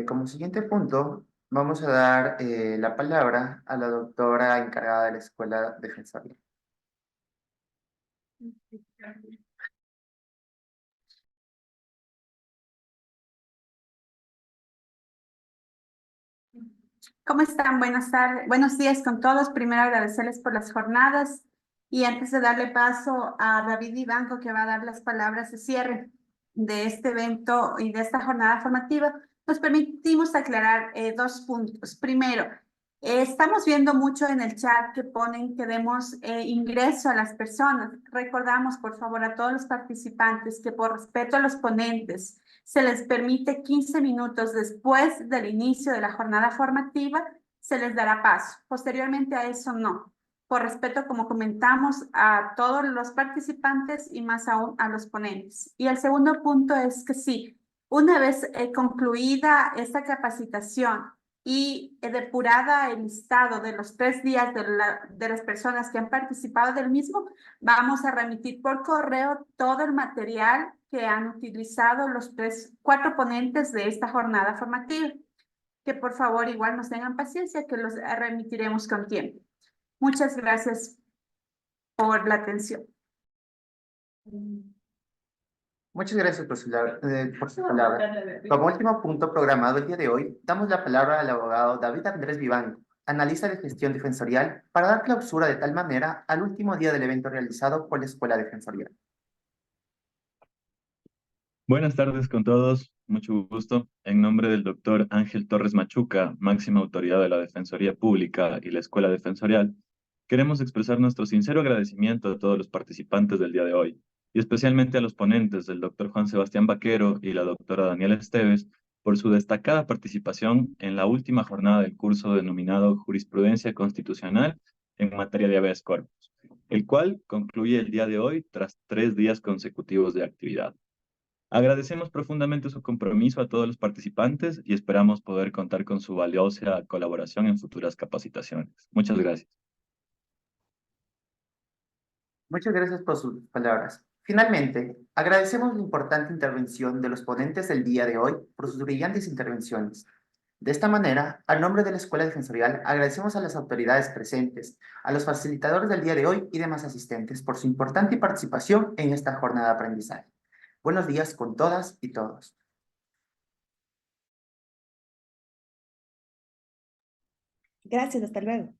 Como siguiente punto, vamos a dar la palabra a la doctora encargada de la Escuela Defensoría. ¿Cómo están? Buenas tardes, buenos días con todos. Primero agradecerles por las jornadas y antes de darle paso a David Ibanco que va a dar las palabras de cierre de este evento y de esta jornada formativa, nos permitimos aclarar dos puntos. Primero, estamos viendo mucho en el chat que ponen que demos ingreso a las personas. Recordamos, por favor, a todos los participantes que por respeto a los ponentes se les permite 15 minutos después del inicio de la jornada formativa, se les dará paso. Posteriormente a eso, no. Por respeto, como comentamos, a todos los participantes y más aún a los ponentes. Y el segundo punto es que sí, una vez concluida esta capacitación y depurada el listado de los 3 días de las personas que han participado del mismo, vamos a remitir por correo todo el material que han utilizado los 4 ponentes de esta jornada formativa. Que por favor igual nos tengan paciencia, que los remitiremos con tiempo. Muchas gracias por la atención. Muchas gracias por su palabra. Como último punto programado el día de hoy, damos la palabra al abogado David Andrés Vivanco, analista de gestión defensorial, para dar clausura de tal manera al último día del evento realizado por la Escuela Defensorial. Buenas tardes con todos, mucho gusto. En nombre del doctor Ángel Torres Machuca, máxima autoridad de la Defensoría Pública y la Escuela Defensorial, queremos expresar nuestro sincero agradecimiento a todos los participantes del día de hoy, y especialmente a los ponentes del doctor Juan Sebastián Vaquero y la doctora Daniela Esteves por su destacada participación en la última jornada del curso denominado Jurisprudencia Constitucional en materia de habeas corpus, el cual concluye el día de hoy tras 3 días consecutivos de actividad. Agradecemos profundamente su compromiso a todos los participantes y esperamos poder contar con su valiosa colaboración en futuras capacitaciones. Muchas gracias. Muchas gracias por sus palabras. Finalmente, agradecemos la importante intervención de los ponentes del día de hoy por sus brillantes intervenciones. De esta manera, al nombre de la Escuela Defensorial, agradecemos a las autoridades presentes, a los facilitadores del día de hoy y demás asistentes por su importante participación en esta jornada de aprendizaje. Buenos días con todas y todos. Gracias, hasta luego.